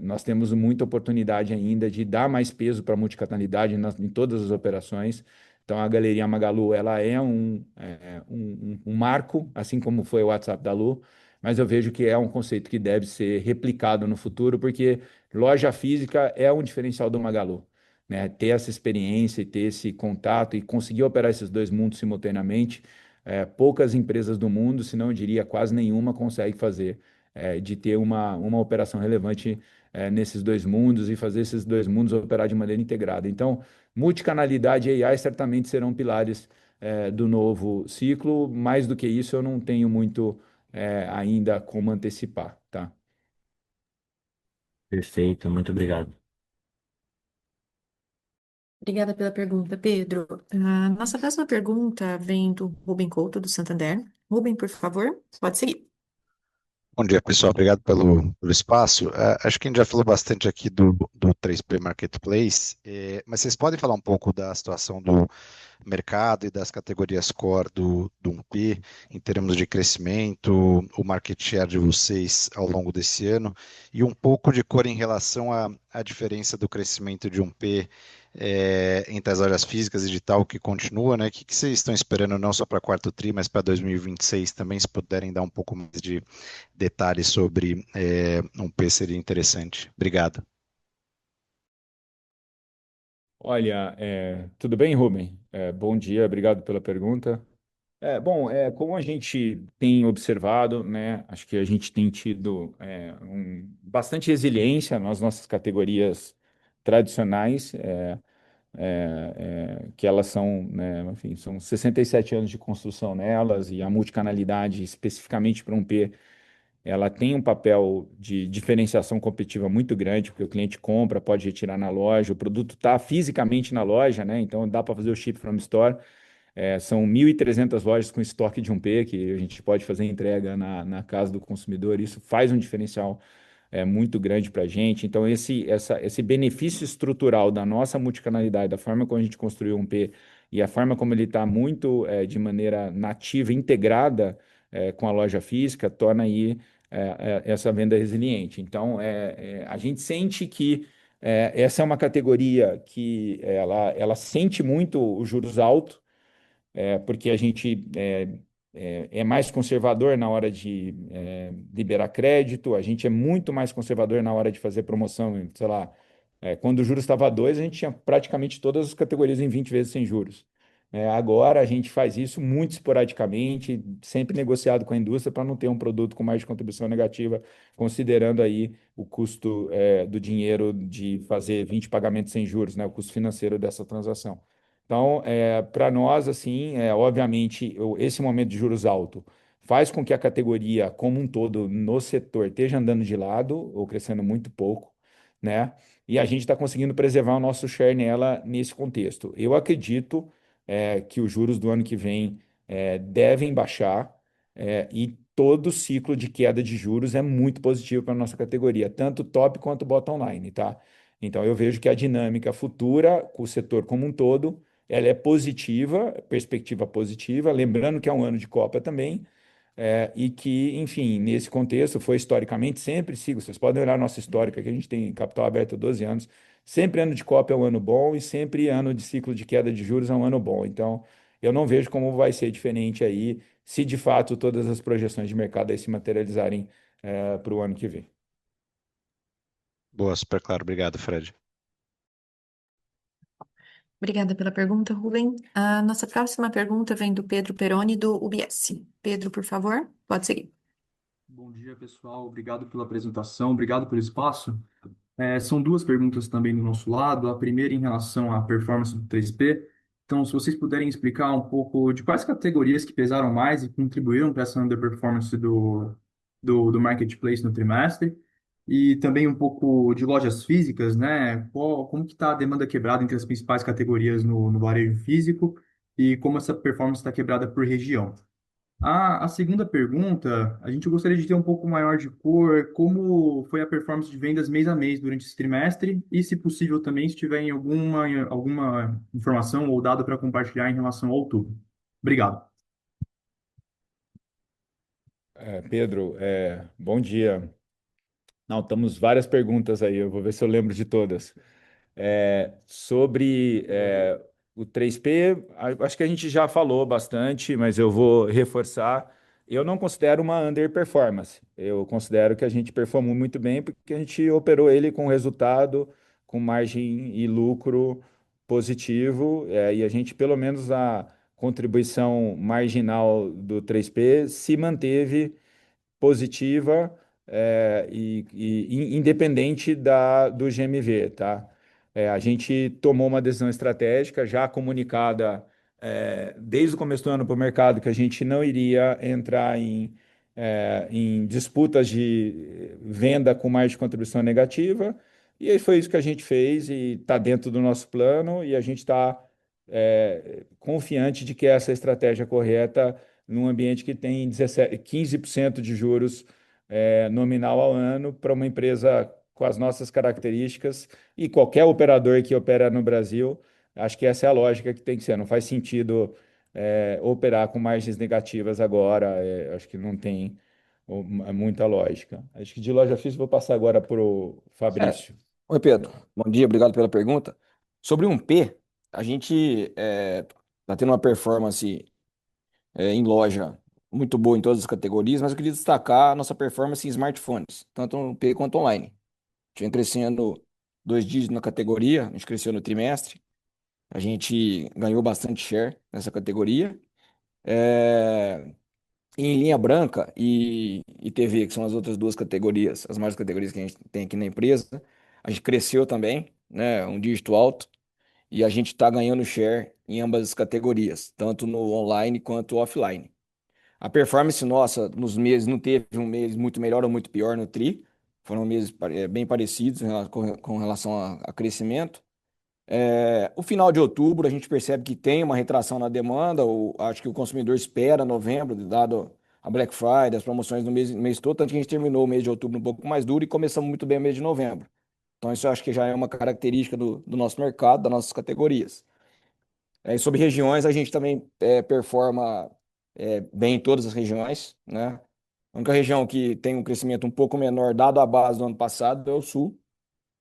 nós temos muita oportunidade ainda de dar mais peso para a multicanalidade em todas as operações. Então, a Galeria Magalu ela é um marco, assim como foi o WhatsApp da Lu, mas eu vejo que é um conceito que deve ser replicado no futuro, porque loja física é um diferencial do Magalu, né? Ter essa experiência e ter esse contato e conseguir operar esses dois mundos simultaneamente, poucas empresas do mundo, se não eu diria quase nenhuma, consegue fazer, de ter uma operação relevante nesses dois mundos e fazer esses dois mundos operar de maneira integrada. Então, multicanalidade e AI certamente serão pilares do novo ciclo. Mais do que isso, eu não tenho muito ainda como antecipar, tá? Perfeito, muito obrigado. Obrigada pela pergunta, Pedro. Nossa próxima pergunta vem do Ruben Couto, do Santander. Ruben, por favor, pode seguir. Bom dia, pessoal. Obrigado pelo espaço. Acho que a gente já falou bastante aqui do 3P Marketplace, mas vocês podem falar um pouco da situação mercado e das categorias core do 1P, em termos de crescimento, o market share de vocês ao longo desse ano, e um pouco de cor em relação à diferença do crescimento de 1P entre as lojas físicas e digital, que continua, né? O que vocês estão esperando não só para quarto tri, mas para 2026 também, se puderem dar um pouco mais de detalhes sobre 1P seria interessante. Obrigado. Olha, tudo bem, Rubem? Bom dia, obrigado pela pergunta. Bom, como a gente tem observado, né, acho que a gente tem tido bastante resiliência nas nossas categorias tradicionais, que elas são, né, enfim, são 67 anos de construção nelas, e a multicanalidade, especificamente para um P, ela tem um papel de diferenciação competitiva muito grande, porque o cliente compra, pode retirar na loja, o produto está fisicamente na loja, né, então dá para fazer o ship from store. São 1.300 lojas com estoque de 1P, que a gente pode fazer entrega na casa do consumidor. Isso faz um diferencial muito grande para a gente. Então, esse benefício estrutural da nossa multicanalidade, da forma como a gente construiu o 1P e a forma como ele está muito de maneira nativa, integrada com a loja física, torna aí essa venda resiliente. Então, a gente sente que essa é uma categoria que ela sente muito os juros altos, porque a gente é mais conservador na hora de liberar crédito, a gente é muito mais conservador na hora de fazer promoção, sei lá, quando o juros estava a 2, a gente tinha praticamente todas as categorias em 20 vezes sem juros. Agora a gente faz isso muito esporadicamente, sempre negociado com a indústria para não ter um produto com mais de contribuição negativa, considerando aí o custo do dinheiro de fazer 20 pagamentos sem juros, né, o custo financeiro dessa transação. Então, para nós, assim, obviamente, esse momento de juros alto faz com que a categoria como um todo no setor esteja andando de lado ou crescendo muito pouco, né? E a gente está conseguindo preservar o nosso share nela nesse contexto. Eu acredito que os juros do ano que vem devem baixar, e todo ciclo de queda de juros é muito positivo para a nossa categoria, tanto top quanto bottom line, tá? Então, eu vejo que a dinâmica futura, com o setor como um todo, ela é positiva, perspectiva positiva, lembrando que é um ano de Copa também, e que, enfim, nesse contexto, foi historicamente sempre, sigo, vocês podem olhar a nossa histórica, que a gente tem capital aberto há 12 anos, sempre ano de Copa é um ano bom e sempre ano de ciclo de queda de juros é um ano bom. Então, eu não vejo como vai ser diferente aí, se de fato todas as projeções de mercado aí se materializarem para o ano que vem. Boa, super claro. Obrigado, Fred. Obrigada pela pergunta, Rubem. A nossa próxima pergunta vem do Pedro Peroni, do UBS. Pedro, por favor, pode seguir. Bom dia, pessoal. Obrigado pela apresentação, obrigado pelo espaço. São duas perguntas também do nosso lado. A primeira em relação à performance do 3P. Então, se vocês puderem explicar um pouco de quais categorias que pesaram mais e contribuíram para essa underperformance do marketplace no trimestre. E também um pouco de lojas físicas, né? Como que está a demanda quebrada entre as principais categorias no varejo físico e como essa performance está quebrada por região. A segunda pergunta, a gente gostaria de ter um pouco maior de cor, como foi a performance de vendas mês a mês durante esse trimestre e, se possível, também se tiver alguma informação ou dado para compartilhar em relação ao outubro. Obrigado. Pedro, bom dia. Não, estamos várias perguntas aí, eu vou ver se eu lembro de todas. Sobre o 3P, acho que a gente já falou bastante, mas eu vou reforçar. Eu não considero uma underperformance. Eu considero que a gente performou muito bem porque a gente operou ele com resultado, com margem e lucro positivo, e a gente, pelo menos a contribuição marginal do 3P se manteve positiva, independente do GMV, tá? A gente tomou uma decisão estratégica já comunicada desde o começo do ano para o mercado que a gente não iria entrar em disputas de venda com mais de contribuição negativa, e aí foi isso que a gente fez e está dentro do nosso plano, e a gente está confiante de que essa é a estratégia correta num ambiente que tem 15% de juros nominal ao ano para uma empresa com as nossas características, e qualquer operador que opera no Brasil acho que essa é a lógica que tem que ser. Não faz sentido operar com margens negativas agora. Acho que não tem muita lógica. Acho que de loja física vou passar agora para o É. Fabrício. Oi, Pedro. Bom dia, obrigado pela pergunta. Sobre um P, a gente está tendo uma performance em loja muito boa em todas as categorias, mas eu queria destacar a nossa performance em smartphones, tanto no P quanto online. Tinha crescendo 2 dígitos na categoria, a gente cresceu no trimestre, a gente ganhou bastante share nessa categoria. É, Em linha branca e TV, que são as outras duas categorias, as maiores categorias que a gente tem aqui na empresa, a gente cresceu também, né, um dígito alto, e a gente está ganhando share em ambas as categorias, tanto no online quanto offline. A performance nossa nos meses não teve um mês muito melhor ou muito pior no TRI, foram meses bem parecidos com relação a crescimento. O final de outubro a gente percebe que tem uma retração na demanda, acho que o consumidor espera novembro, dado a Black Friday, as promoções no mês todo, tanto que a gente terminou o mês de outubro um pouco mais duro e começamos muito bem o mês de novembro. Então isso eu acho que já é uma característica do nosso mercado, das nossas categorias. E sobre regiões, a gente também performa bem em todas as regiões, né? A única região que tem um crescimento um pouco menor, dado a base do ano passado, é o Sul,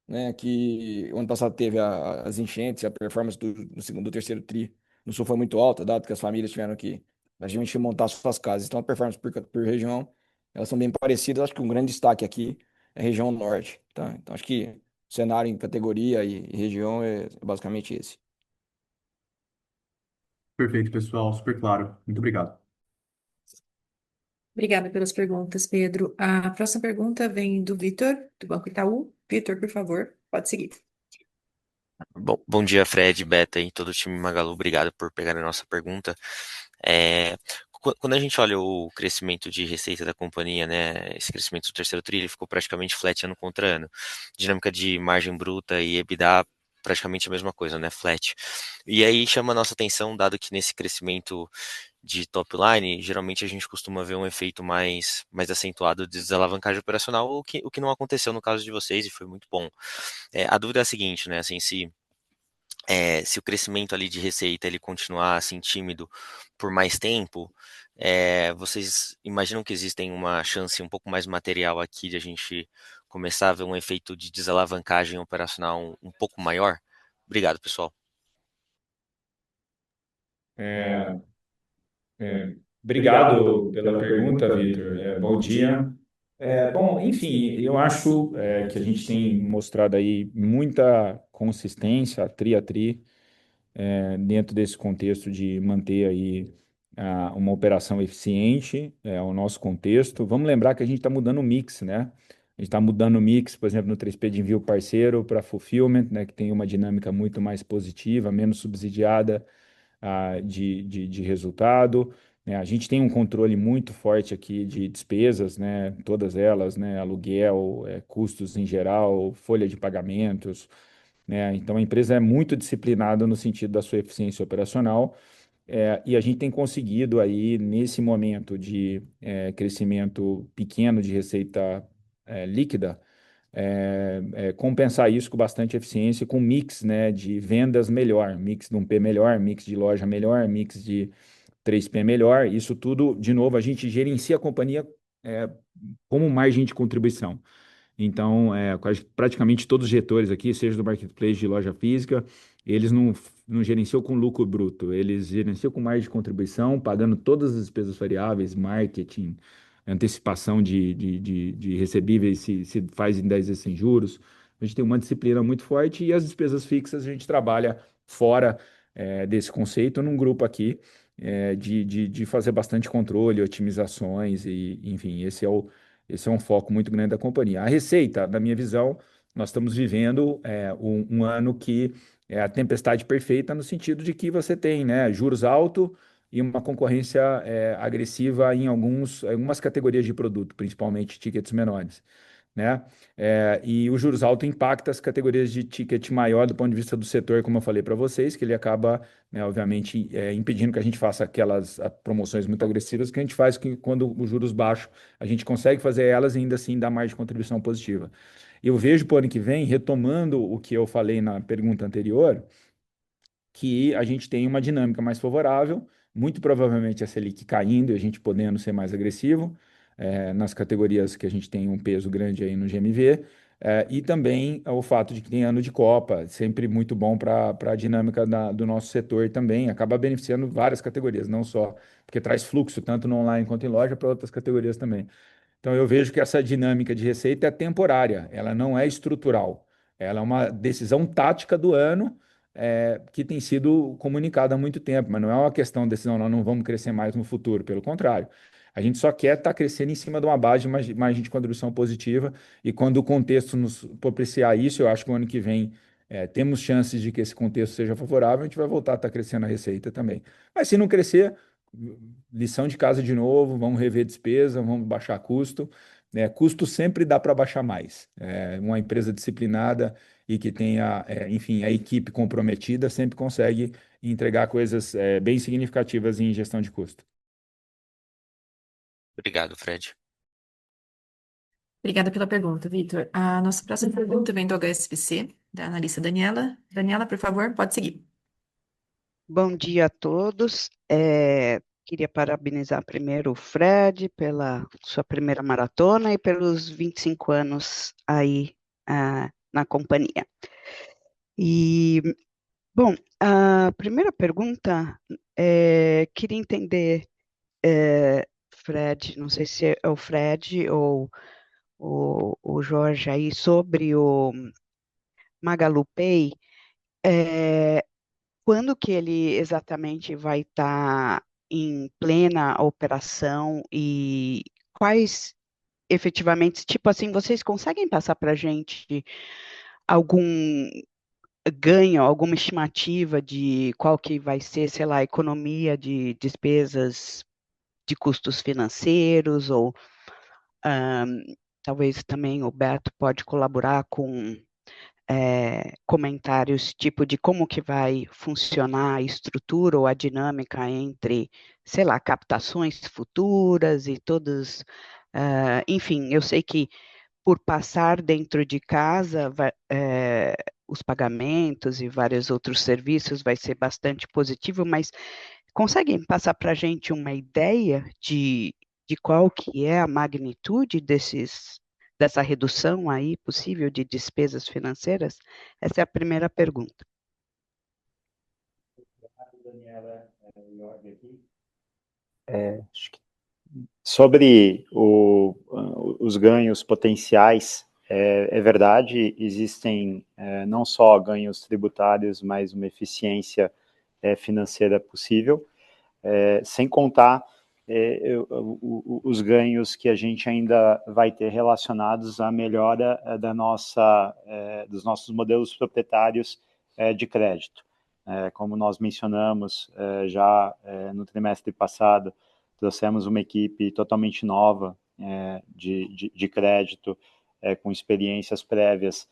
né? Que o ano passado teve as enchentes, a performance do segundo, do terceiro tri no Sul foi muito alta, dado que as famílias tiveram que praticamente montar suas casas. Então, a performance por região, elas são bem parecidas. Acho que um grande destaque aqui é a região norte, tá? Então, acho que o cenário em categoria e região é basicamente esse. Perfeito, pessoal, super claro. Muito obrigado. Obrigada pelas perguntas, Pedro. A próxima pergunta vem do Vitor, do Banco Itaú. Vitor, por favor, pode seguir. Bom dia, Fred, Beta e todo o time Magalu. Obrigado por pegar a nossa pergunta. É, Quando a gente olha o crescimento de receita da companhia, né, esse crescimento do terceiro tri, ele ficou praticamente flat ano contra ano. Dinâmica de margem bruta e EBITDA, praticamente a mesma coisa, né, flat. E aí chama a nossa atenção, dado que nesse crescimento de top line, geralmente a gente costuma ver um efeito mais acentuado de desalavancagem operacional, o que não aconteceu no caso de vocês e foi muito bom. A dúvida é a seguinte, né, assim, se o crescimento ali de receita ele continuar assim tímido por mais tempo, vocês imaginam que existem uma chance um pouco mais material aqui de a gente começar a ver um efeito de desalavancagem operacional um pouco maior? Obrigado, pessoal. É, Obrigado pela pergunta, Vitor. Bom dia. Bom, enfim, eu acho que a gente tem mostrado aí muita consistência, tri a tri, dentro desse contexto de manter aí uma operação eficiente, o nosso contexto. Vamos lembrar que a gente está mudando o mix, né? A gente está mudando o mix, por exemplo, no 3P de envio parceiro para fulfillment, né, que tem uma dinâmica muito mais positiva, menos subsidiada de resultado, né? A gente tem um controle muito forte aqui de despesas, né? Todas elas, né? Aluguel, custos em geral, folha de pagamentos, né? Então a empresa é muito disciplinada no sentido da sua eficiência operacional, e a gente tem conseguido aí, nesse momento de crescimento pequeno de receita líquida, compensar isso com bastante eficiência, com mix, né, de vendas melhor, mix de um P melhor, mix de loja melhor, mix de 3P melhor. Isso tudo, de novo, a gente gerencia a companhia é, como margem de contribuição. Então, praticamente todos os getores aqui, seja do marketplace de loja física, eles não gerenciam com lucro bruto, eles gerenciam com margem de contribuição, pagando todas as despesas variáveis, marketing, antecipação de recebíveis, se faz em 10 vezes sem juros. A gente tem uma disciplina muito forte e as despesas fixas a gente trabalha fora desse conceito num grupo aqui de fazer bastante controle, otimizações e, enfim, esse é um foco muito grande da companhia. A receita, na minha visão, nós estamos vivendo um ano que é a tempestade perfeita no sentido de que você tem, né, juros altos e uma concorrência agressiva em algumas categorias de produto, principalmente tickets menores, né? E o juros alto impacta as categorias de ticket maior do ponto de vista do setor, como eu falei para vocês, que ele acaba, né, obviamente, impedindo que a gente faça aquelas promoções muito agressivas que a gente faz quando os juros baixos, a gente consegue fazer elas e ainda assim dar mais de contribuição positiva. Eu vejo para o ano que vem, retomando o que eu falei na pergunta anterior, que a gente tenha uma dinâmica mais favorável, muito provavelmente a Selic caindo e a gente podendo ser mais agressivo, nas categorias que a gente tem um peso grande aí no GMV, e também o fato de que tem ano de Copa, sempre muito bom para a dinâmica do nosso setor também, acaba beneficiando várias categorias, não só, porque traz fluxo tanto no online quanto em loja para outras categorias também. Então, eu vejo que essa dinâmica de receita é temporária, ela não é estrutural. Ela é uma decisão tática do ano, que tem sido comunicada há muito tempo, mas não é uma questão de decisão, nós não vamos crescer mais no futuro, pelo contrário. A gente só quer estar crescendo em cima de uma base de margem de contribuição positiva, e quando o contexto nos propiciar isso, eu acho que o ano que vem temos chances de que esse contexto seja favorável, a gente vai voltar a estar crescendo a receita também. Mas se não crescer, lição de casa de novo, vamos rever despesa, vamos baixar custo. Custo sempre dá para baixar mais. Uma empresa disciplinada e que tenha, enfim, a equipe comprometida sempre consegue entregar coisas bem significativas em gestão de custo. Obrigado, Fred. Obrigada pela pergunta, Vitor. A nossa próxima pergunta vem do HSBC, da analista Daniela. Daniela, por favor, pode seguir. Bom dia a todos. Queria parabenizar primeiro o Fred pela sua primeira maratona e pelos 25 anos aí na companhia. E, bom, a primeira pergunta, queria entender, Fred, não sei se é o Fred ou o Jorge aí, sobre o Magalu Pay, quando que ele exatamente vai estar em plena operação e quais efetivamente, tipo assim, vocês conseguem passar para a gente algum ganho, alguma estimativa de qual que vai ser, sei lá, a economia de despesas de custos financeiros ou talvez também o Beto pode colaborar com comentários tipo de como que vai funcionar a estrutura ou a dinâmica entre, sei lá, captações futuras e todas, enfim, eu sei que por passar dentro de casa, os pagamentos e vários outros serviços vai ser bastante positivo, mas conseguem passar para a gente uma ideia de qual que é a magnitude dessa redução aí possível de despesas financeiras? Essa é a primeira pergunta. Acho que sobre os ganhos potenciais, é verdade, existem não só ganhos tributários, mas uma eficiência financeira possível, sem contar os ganhos que a gente ainda vai ter relacionados à melhora dos nossos modelos proprietários de crédito. Como nós mencionamos já no trimestre passado, trouxemos uma equipe totalmente nova de crédito, com experiências prévias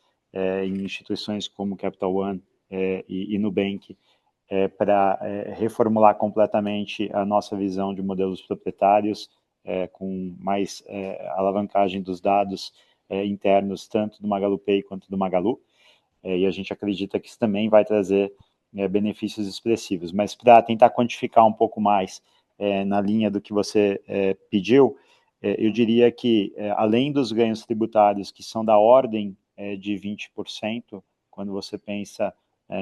em instituições como Capital One e Nubank, para reformular completamente a nossa visão de modelos proprietários, com mais alavancagem dos dados internos, tanto do Magalu Pay quanto do Magalu, e a gente acredita que isso também vai trazer benefícios expressivos. Mas para tentar quantificar um pouco mais na linha do que você pediu, eu diria que, além dos ganhos tributários, que são da ordem de 20%, quando você pensa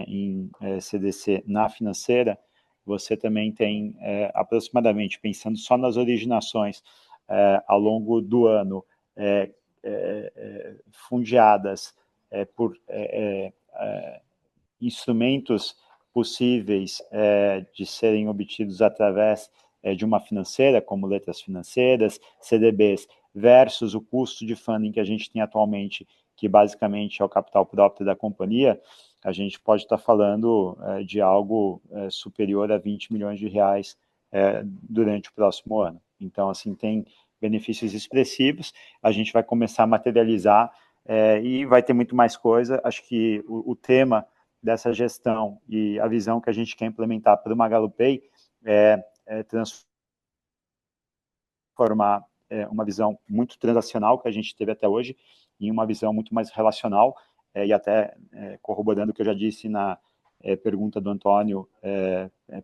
em CDC na financeira, você também tem aproximadamente, pensando só nas originações ao longo do ano, fundeadas por instrumentos possíveis de serem obtidos através de uma financeira, como letras financeiras, CDBs, versus o custo de funding que a gente tem atualmente, que basicamente é o capital próprio da companhia, a gente pode estar falando de algo superior a 20 milhões de reais durante o próximo ano. Então, assim, tem benefícios expressivos, a gente vai começar a materializar e vai ter muito mais coisa. Acho que o tema dessa gestão e a visão que a gente quer implementar para o Magalu Pay transformar uma visão muito transacional que a gente teve até hoje em uma visão muito mais relacional, e até corroborando o que eu já disse na pergunta do Antônio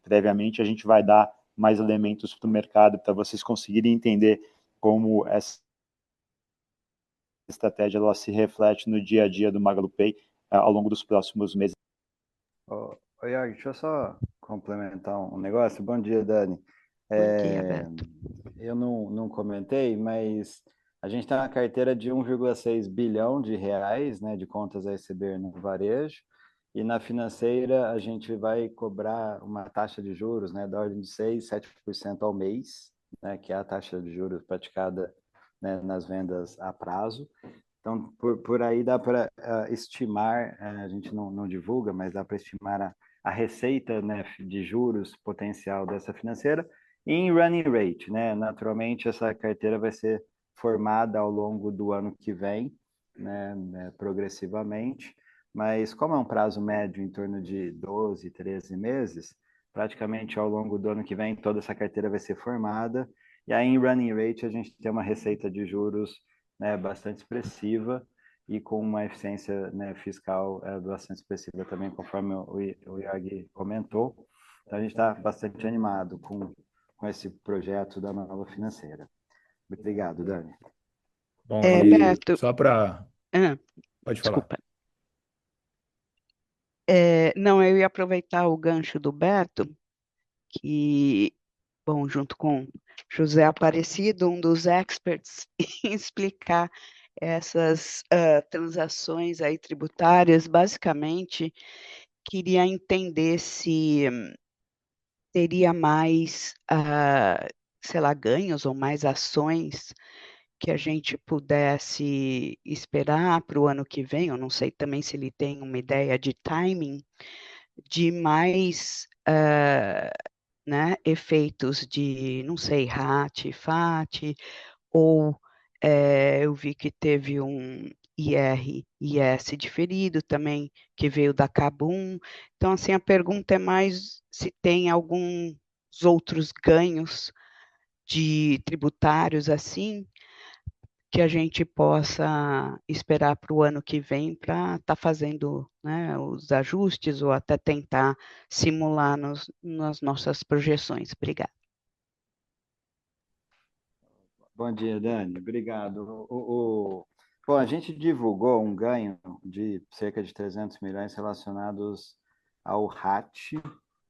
previamente, a gente vai dar mais elementos para o mercado para vocês conseguirem entender como essa estratégia ela se reflete no dia a dia do MagaluPay ao longo dos próximos meses. Iorg, deixa eu só complementar um negócio. Bom dia, Dani. Bom dia, Beto. Eu não comentei, mas a gente tem uma carteira de 1,6 bilhão de reais, né, de contas a receber no varejo, e na financeira a gente vai cobrar uma taxa de juros, né, da ordem de 6, 7% ao mês, né, que é a taxa de juros praticada, né, nas vendas a prazo. Então, por aí dá para estimar, a gente não divulga, mas dá para estimar a receita, né, de juros potencial dessa financeira em running rate, né? Naturalmente, essa carteira vai ser formada ao longo do ano que vem, né, progressivamente, mas como é um prazo médio em torno de 12, 13 meses, praticamente ao longo do ano que vem toda essa carteira vai ser formada, e aí em running rate a gente tem uma receita de juros, né, bastante expressiva e com uma eficiência, né, fiscal bastante expressiva também, conforme o Iorg comentou. Então a gente está bastante animado com esse projeto da nova financeira. Obrigado, Dani. Bom, Beto, só para... Pode falar. desculpa. Não, eu ia aproveitar o gancho do Beto, que, bom, junto com José Aparecido, um dos experts em explicar essas transações aí tributárias, basicamente, queria entender se teria mais, sei lá, ganhos ou mais ações que a gente pudesse esperar para o ano que vem. Eu não sei também se ele tem uma ideia de timing, de mais né, efeitos de, não sei, RAT, FAT, ou eu vi que teve um IR/IS diferido também, que veio da Kabum. Então, assim, a pergunta é mais se tem alguns outros ganhos de tributários, assim, que a gente possa esperar para o ano que vem para estar fazendo, né, os ajustes ou até tentar simular nas nossas projeções. Obrigada. Bom dia, Dani. Obrigado. Bom, a gente divulgou um ganho de cerca de 300 milhões relacionados ao RAT,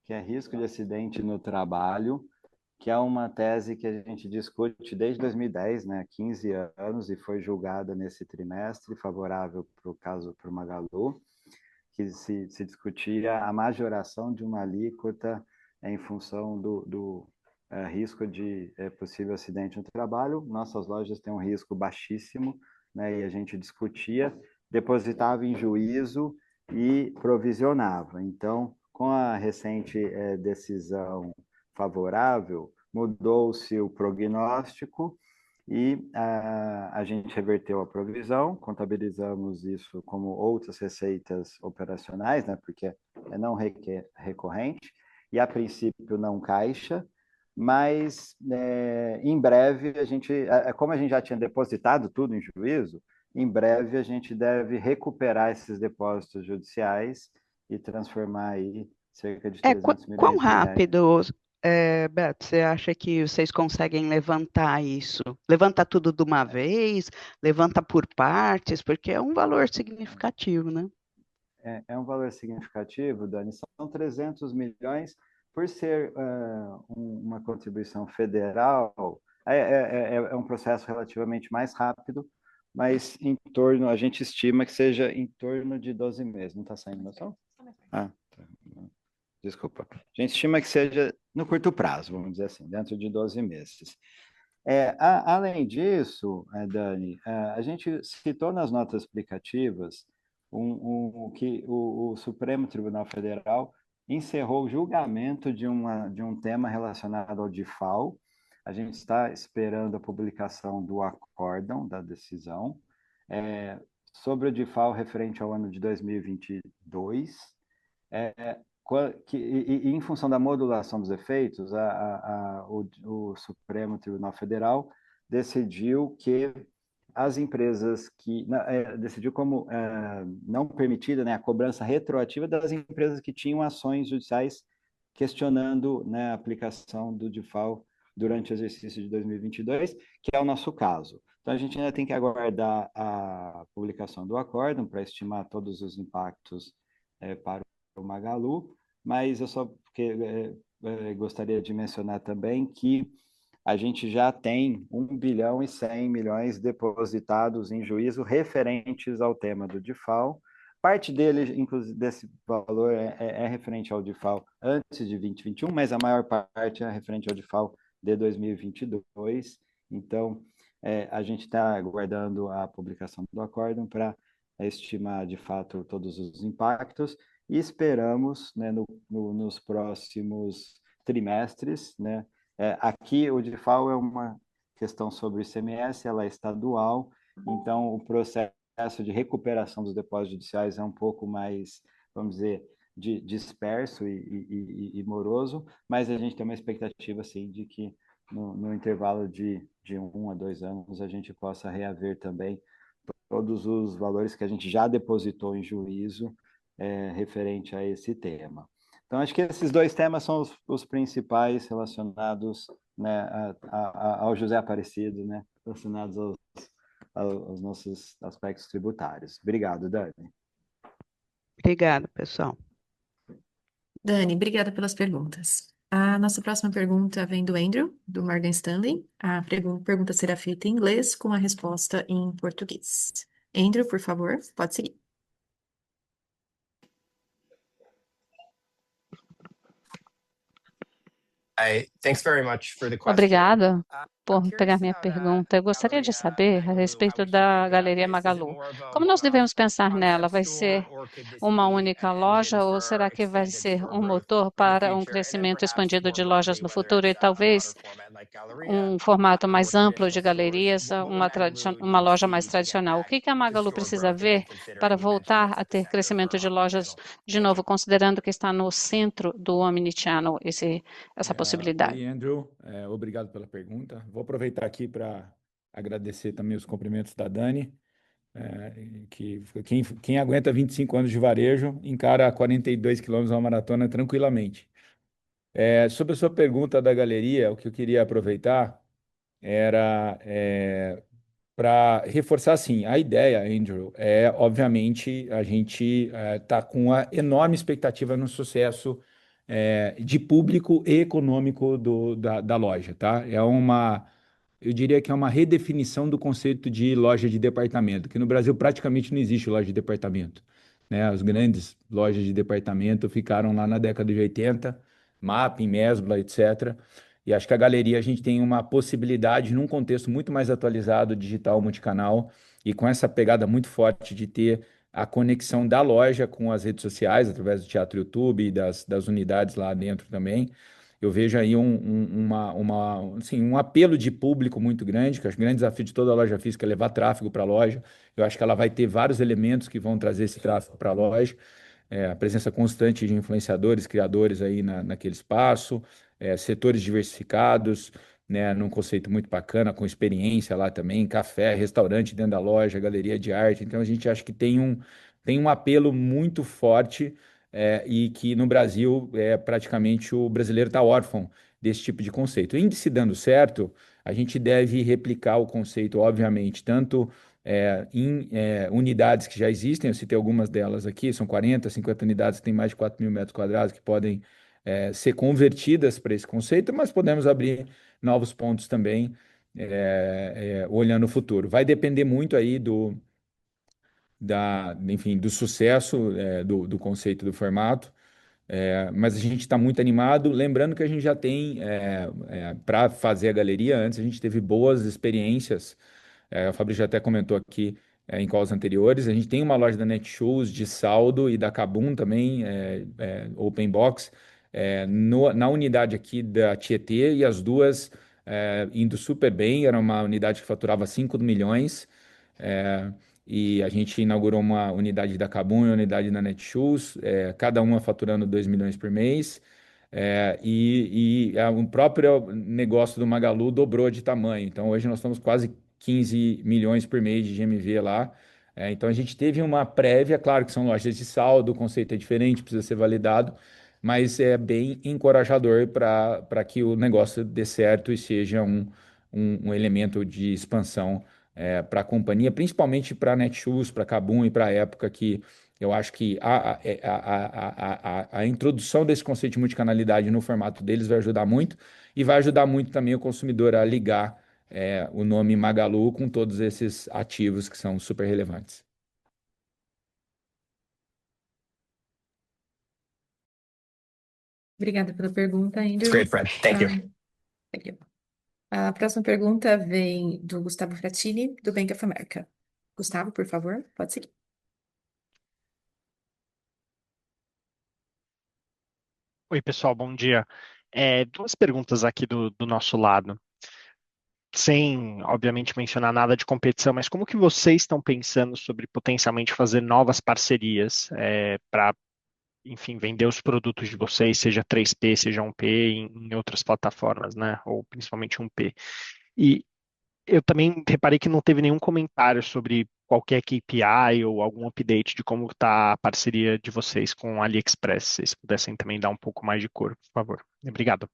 que é risco de acidente no trabalho, que é uma tese que a gente discute desde 2010, né, 15 anos, e foi julgada nesse trimestre, favorável para o caso para o Magalu, que se discutia a majoração de uma alíquota em função do risco de possível acidente no trabalho. Nossas lojas têm um risco baixíssimo, né, e a gente discutia, depositava em juízo e provisionava. Então, com a recente decisão favorável, mudou-se o prognóstico e a gente reverteu a provisão, contabilizamos isso como outras receitas operacionais, né, porque é não recorrente, e a princípio não caixa, mas em breve a gente, como a gente já tinha depositado tudo em juízo, em breve a gente deve recuperar esses depósitos judiciais e transformar aí cerca de 300 milhões Quão de reais. rápido, Beto, você acha que vocês conseguem levantar isso? Levanta tudo de uma vez? Levanta por partes? Porque é um valor significativo, né? É um valor significativo, Dani. São 300 milhões, por ser uma contribuição federal, é um processo relativamente mais rápido, mas a gente estima que seja em torno de 12 meses. Não está saindo meu som? Ah, tá. Desculpa. A gente estima que seja no curto prazo, vamos dizer assim, dentro de 12 meses. Além disso, Dani, a gente citou nas notas explicativas que o Supremo Tribunal Federal encerrou o julgamento de um tema relacionado ao DIFAL. A gente está esperando a publicação do acórdão da decisão sobre o DIFAL referente ao ano de 2022. E em função da modulação dos efeitos, o Supremo Tribunal Federal decidiu que as empresas que decidiu como não permitida, né, a cobrança retroativa das empresas que tinham ações judiciais questionando, né, a aplicação do DIFAL durante o exercício de 2022, que é o nosso caso. Então, a gente ainda tem que aguardar a publicação do acórdão para estimar todos os impactos para o Magalu, mas eu só gostaria de mencionar também que a gente já tem 1 bilhão e 100 milhões depositados em juízo referentes ao tema do DIFAL. Parte dele, inclusive, desse valor é referente ao DIFAL antes de 2021, mas a maior parte é referente ao DIFAL de 2022. Então, a gente está aguardando a publicação do acórdão para estimar, de fato, todos os impactos e esperamos, né, nos próximos trimestres, né, aqui o DIFAL é uma questão sobre o ICMS, ela é estadual, então o processo de recuperação dos depósitos judiciais é um pouco mais, vamos dizer, disperso e moroso, mas a gente tem uma expectativa, assim, de que no intervalo de 1 a 2 anos a gente possa reaver também todos os valores que a gente já depositou em juízo referente a esse tema. Então, acho que esses dois temas são os principais relacionados, né, ao José Aparecido, né, relacionados aos nossos aspectos tributários. Obrigado, Dani. Obrigada, pessoal. Dani, obrigada pelas perguntas. A nossa próxima pergunta vem do Andrew, do Morgan Stanley. A pergunta será feita em inglês com a resposta em português. Andrew, por favor, pode seguir. Obrigado por pegar minha pergunta. Eu gostaria de saber a respeito da Galeria Magalu. Como nós devemos pensar nela? Vai ser uma única loja ou será que vai ser um motor para um crescimento expandido de lojas no futuro e talvez um formato mais amplo de galerias, uma loja mais tradicional? O que a Magalu precisa ver para voltar a ter crescimento de lojas de novo, considerando que está no centro do omnichannel essa possibilidade? Oi, Andrew, obrigado pela pergunta. Vou aproveitar aqui para agradecer também os cumprimentos da Dani, que quem aguenta 25 anos de varejo encara 42 quilômetros uma maratona tranquilamente. Sobre a sua pergunta da galeria, o que eu queria aproveitar era para reforçar, assim, a ideia, Andrew, obviamente, a gente está com uma enorme expectativa no sucesso de público e econômico da loja, tá? Eu diria que é uma redefinição do conceito de loja de departamento, que no Brasil praticamente não existe loja de departamento, né? As grandes lojas de departamento ficaram lá na década de 80, Mapping, Mesbla, etc. E acho que a galeria a gente tem uma possibilidade, num contexto muito mais atualizado, digital, multicanal, e com essa pegada muito forte de ter a conexão da loja com as redes sociais, através do Teatro YouTube e das unidades lá dentro também. Eu vejo aí assim, um apelo de público muito grande, que acho que o grande desafio de toda loja física é levar tráfego para a loja. Eu acho que ela vai ter vários elementos que vão trazer esse tráfego para a loja. A presença constante de influenciadores, criadores aí naquele espaço, setores diversificados, né, num conceito muito bacana, com experiência lá também, café, restaurante dentro da loja, galeria de arte. Então a gente acha que tem um apelo muito forte e que no Brasil praticamente o brasileiro está órfão desse tipo de conceito. Em se dando certo, a gente deve replicar o conceito, obviamente, tanto em unidades que já existem, eu citei algumas delas aqui, são 40, 50 unidades que têm mais de 4 mil metros quadrados que podem ser convertidas para esse conceito, mas podemos abrir novos pontos também, olhando o futuro. Vai depender muito aí enfim, do sucesso do conceito do formato, mas a gente está muito animado. Lembrando que a gente já tem, para fazer a galeria, antes a gente teve boas experiências. O Fabrício já até comentou aqui em calls anteriores. A gente tem uma loja da Netshoes de saldo e da Kabum também, Open Box, na unidade aqui da Tietê, e as duas indo super bem. Era uma unidade que faturava 5 milhões. E a gente inaugurou uma unidade da Kabum e uma unidade da Netshoes, cada uma faturando 2 milhões por mês. O próprio negócio do Magalu dobrou de tamanho. Então, hoje nós estamos quase 15 milhões por mês de GMV lá. Então a gente teve uma prévia, claro que são lojas de saldo, o conceito é diferente, precisa ser validado, mas é bem encorajador para que o negócio dê certo e seja um elemento de expansão para a companhia, principalmente para a Netshoes, para a Kabum e para a Época, que eu acho que a introdução desse conceito de multicanalidade no formato deles vai ajudar muito e vai ajudar muito também o consumidor a ligar o nome Magalu com todos esses ativos que são super relevantes. Obrigada pela pergunta, Andrew. Great, Fred. Thank you. Thank you. A próxima pergunta vem do Gustavo Fratini, do Bank of America. Gustavo, por favor, pode seguir. Oi, pessoal, bom dia. Duas perguntas aqui do nosso lado. Sem, obviamente, mencionar nada de competição, mas como que vocês estão pensando sobre potencialmente fazer novas parcerias para, enfim, vender os produtos de vocês, seja 3P, seja 1P, em outras plataformas, né? Ou principalmente 1P. E eu também reparei que não teve nenhum comentário sobre qualquer KPI ou algum update de como está a parceria de vocês com a AliExpress. Se vocês pudessem também dar um pouco mais de cor, por favor. Obrigado.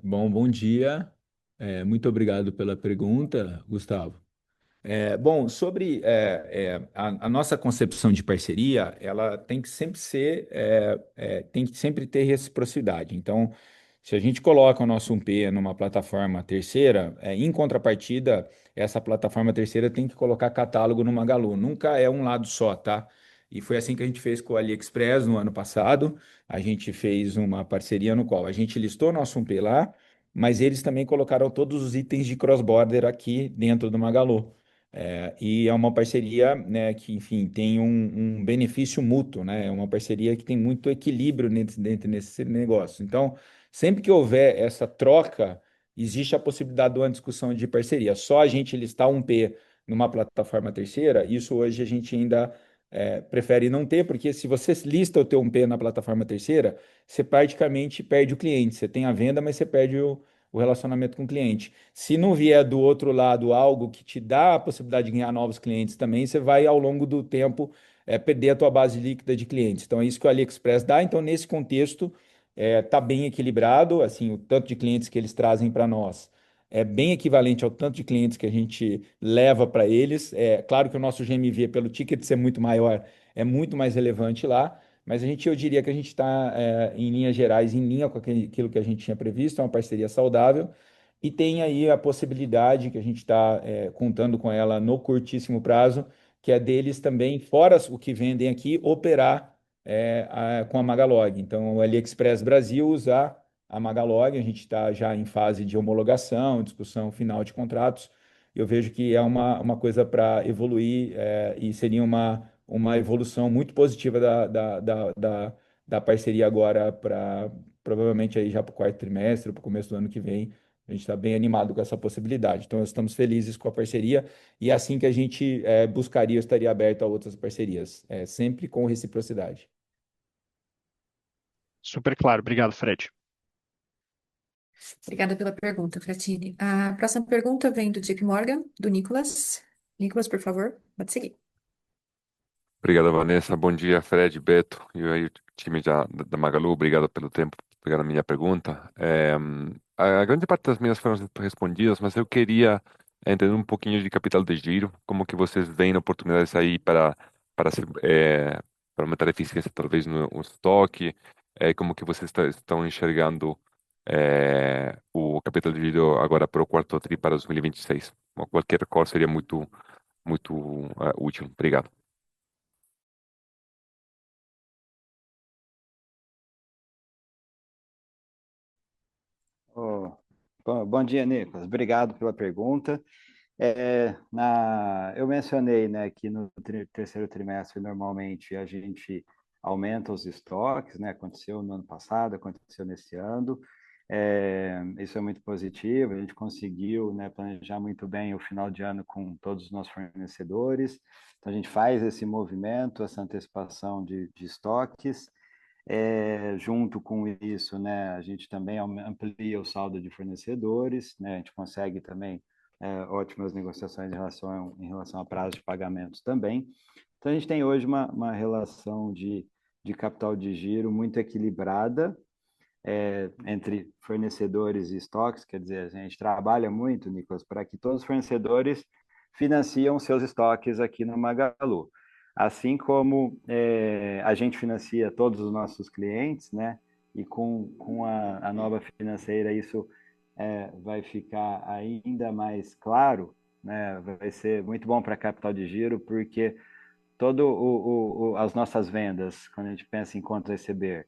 Bom dia. Muito obrigado pela pergunta, Gustavo. Bom, sobre a nossa concepção de parceria, ela tem que sempre ser, tem que sempre ter reciprocidade. Então, se a gente coloca o nosso 1P numa plataforma terceira, em contrapartida, essa plataforma terceira tem que colocar catálogo no Magalu. Nunca é um lado só, tá? E foi assim que a gente fez com o AliExpress no ano passado. A gente fez uma parceria no qual a gente listou nosso 1P lá, mas eles também colocaram todos os itens de cross-border aqui dentro do Magalu. E é uma parceria, né, que, enfim, tem um benefício mútuo, né? É uma parceria que tem muito equilíbrio dentro nesse negócio. Então, sempre que houver essa troca, existe a possibilidade de uma discussão de parceria. Só a gente listar um P numa plataforma terceira, isso hoje a gente ainda prefere não ter, porque se você lista o teu 1P na plataforma terceira, você praticamente perde o cliente. Você tem a venda, mas você perde o relacionamento com o cliente. Se não vier do outro lado algo que te dá a possibilidade de ganhar novos clientes também, você vai, ao longo do tempo, perder a tua base líquida de clientes. Então, é isso que o AliExpress dá. Então, nesse contexto, está bem equilibrado, assim, o tanto de clientes que eles trazem para nós é bem equivalente ao tanto de clientes que a gente leva para eles. É claro que o nosso GMV, pelo ticket ser muito maior, é muito mais relevante lá, mas eu diria que a gente está, em linhas gerais, em linha com aquilo que a gente tinha previsto, é uma parceria saudável, e tem aí a possibilidade que a gente está contando com ela no curtíssimo prazo, que é deles também, fora o que vendem aqui, operar com a Magalog. Então, o AliExpress Brasil usar a Magalog, a gente está já em fase de homologação, discussão final de contratos. Eu vejo que é uma coisa para evoluir e seria uma evolução muito positiva da parceria agora para provavelmente aí já para o quarto trimestre, para o começo do ano que vem. A gente está bem animado com essa possibilidade. Então, nós estamos felizes com a parceria e é assim que a gente buscaria, estaria aberto a outras parcerias, sempre com reciprocidade. Super claro. Obrigado, Fred. Obrigada pela pergunta, Fratini. A próxima pergunta vem do JP Morgan, do Nicolas. Nicolas, por favor, pode seguir. Obrigado, Vanessa. Bom dia, Fred, Beto e aí o time da Magalu. Obrigado pelo tempo por pegar a minha pergunta. A grande parte das minhas foram respondidas, mas eu queria entender um pouquinho de capital de giro, como que vocês veem oportunidades aí para aumentar a eficiência, talvez no estoque, como que vocês estão enxergando o capital de giro agora para o quarto tri para 2026. Qualquer cor seria muito útil. Obrigado. Bom dia, Nicolas. Obrigado pela pergunta. Eu mencionei, né, que no terceiro trimestre, normalmente, a gente aumenta os estoques, né? Aconteceu no ano passado, aconteceu nesse ano. Isso é muito positivo, a gente conseguiu, né, planejar muito bem o final de ano com todos os nossos fornecedores. Então, a gente faz esse movimento, essa antecipação de estoques. Junto com isso, né, a gente também amplia o saldo de fornecedores, né, a gente consegue também ótimas negociações em relação a prazo de pagamentos também. Então, a gente tem hoje uma relação de capital de giro muito equilibrada entre fornecedores e estoques, quer dizer, a gente trabalha muito, Nicolas, para que todos os fornecedores financiam seus estoques aqui no Magalu. Assim como a gente financia todos os nossos clientes, né? E com a nova financeira isso vai ficar ainda mais claro, né? Vai ser muito bom para capital de giro, porque as nossas vendas, quando a gente pensa em conta a receber,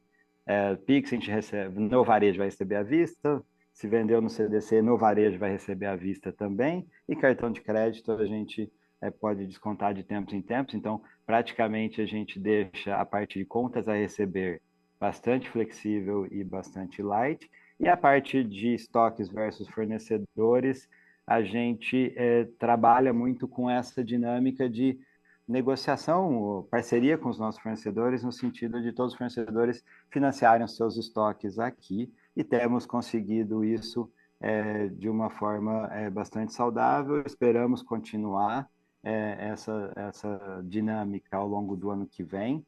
Pix a gente recebe, no varejo vai receber à vista, se vendeu no CDC, no varejo vai receber à vista também, e cartão de crédito a gente pode descontar de tempos em tempos, então praticamente a gente deixa a parte de contas a receber bastante flexível e bastante light, e a parte de estoques versus fornecedores, a gente trabalha muito com essa dinâmica de negociação, parceria com os nossos fornecedores, no sentido de todos os fornecedores financiarem os seus estoques aqui, e temos conseguido isso de uma forma bastante saudável. Esperamos continuar essa dinâmica ao longo do ano que vem.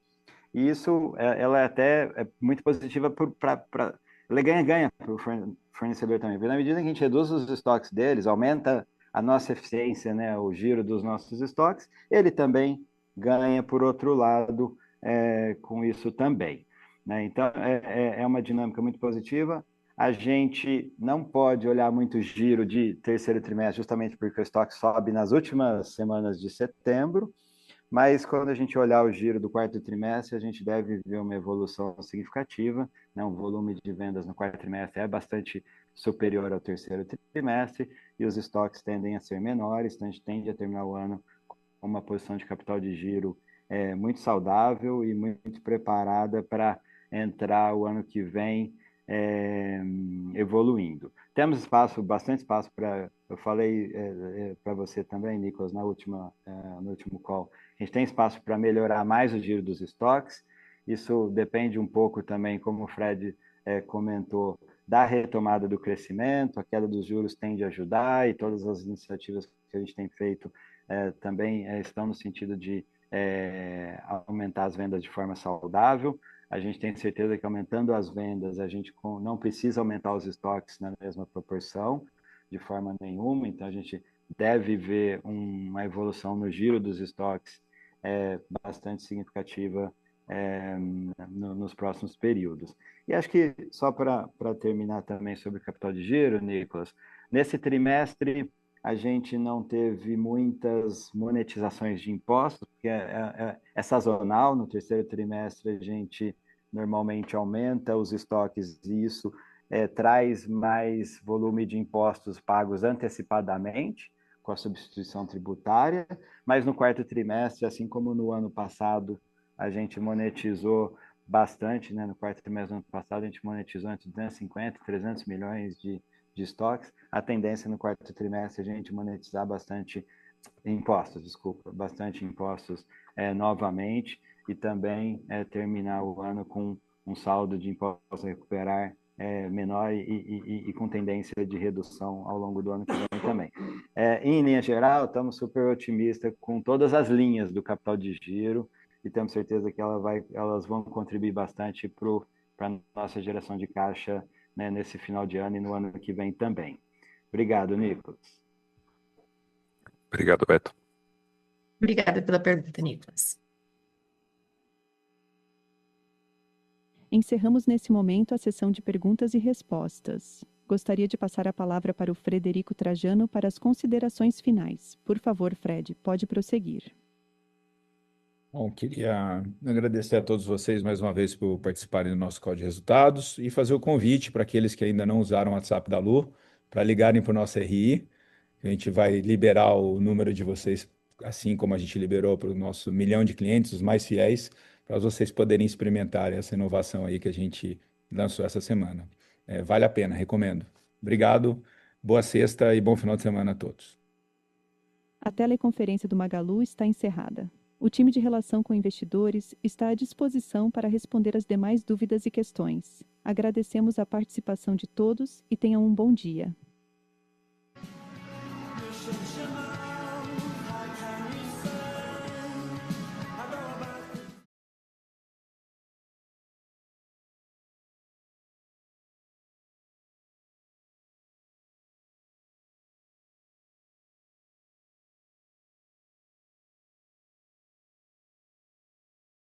E isso ela é até muito positiva ela ganha-ganha para o fornecedor também, porque na medida que a gente reduz os estoques deles, aumenta a nossa eficiência, né, o giro dos nossos estoques, ele também ganha, por outro lado, com isso também. Né? Então, é uma dinâmica muito positiva. A gente não pode olhar muito o giro de terceiro trimestre, justamente porque o estoque sobe nas últimas semanas de setembro, mas quando a gente olhar o giro do quarto trimestre, a gente deve ver uma evolução significativa, né? O volume de vendas no quarto trimestre é bastante superior ao terceiro trimestre, e os estoques tendem a ser menores, então a gente tende a terminar o ano com uma posição de capital de giro muito saudável e muito preparada para entrar o ano que vem evoluindo. Temos espaço, bastante espaço para, eu falei para você também, Nicolas, no último call, a gente tem espaço para melhorar mais o giro dos estoques. Isso depende um pouco também, como o Fred comentou, da retomada do crescimento. A queda dos juros tende a ajudar, e todas as iniciativas que a gente tem feito também estão no sentido de aumentar as vendas de forma saudável. A gente tem certeza que aumentando as vendas, a gente não precisa aumentar os estoques na mesma proporção, de forma nenhuma. Então, a gente deve ver uma evolução no giro dos estoques bastante significativa nos próximos períodos. E acho que, só para terminar também sobre capital de giro, Nicolas, nesse trimestre a gente não teve muitas monetizações de impostos, porque é sazonal. No terceiro trimestre a gente normalmente aumenta os estoques, e isso traz mais volume de impostos pagos antecipadamente, com a substituição tributária, mas no quarto trimestre, assim como no ano passado, a gente monetizou bastante, né? No quarto trimestre do ano passado, a gente monetizou entre 250 e 300 milhões de estoques. A tendência no quarto trimestre é a gente monetizar bastante impostos novamente, e também terminar o ano com um saldo de impostos a recuperar menor e com tendência de redução ao longo do ano que vem também. Em linha geral, estamos super otimistas com todas as linhas do capital de giro, e temos certeza que elas vão contribuir bastante para a nossa geração de caixa, né, nesse final de ano e no ano que vem também. Obrigado, Nicolas. Obrigado, Beto. Obrigada pela pergunta, Nicolas. Encerramos nesse momento a sessão de perguntas e respostas. Gostaria de passar a palavra para o Frederico Trajano para as considerações finais. Por favor, Fred, pode prosseguir. Bom, queria agradecer a todos vocês mais uma vez por participarem do nosso call de resultados, e fazer o convite para aqueles que ainda não usaram o WhatsApp da Lu, para ligarem para o nosso RI. A gente vai liberar o número de vocês, assim como a gente liberou para o nosso 1 milhão de clientes, os mais fiéis, para vocês poderem experimentar essa inovação aí que a gente lançou essa semana. Vale a pena, recomendo. Obrigado, boa sexta e bom final de semana a todos. A teleconferência do Magalu está encerrada. O time de relação com investidores está à disposição para responder as demais dúvidas e questões. Agradecemos a participação de todos e tenham um bom dia.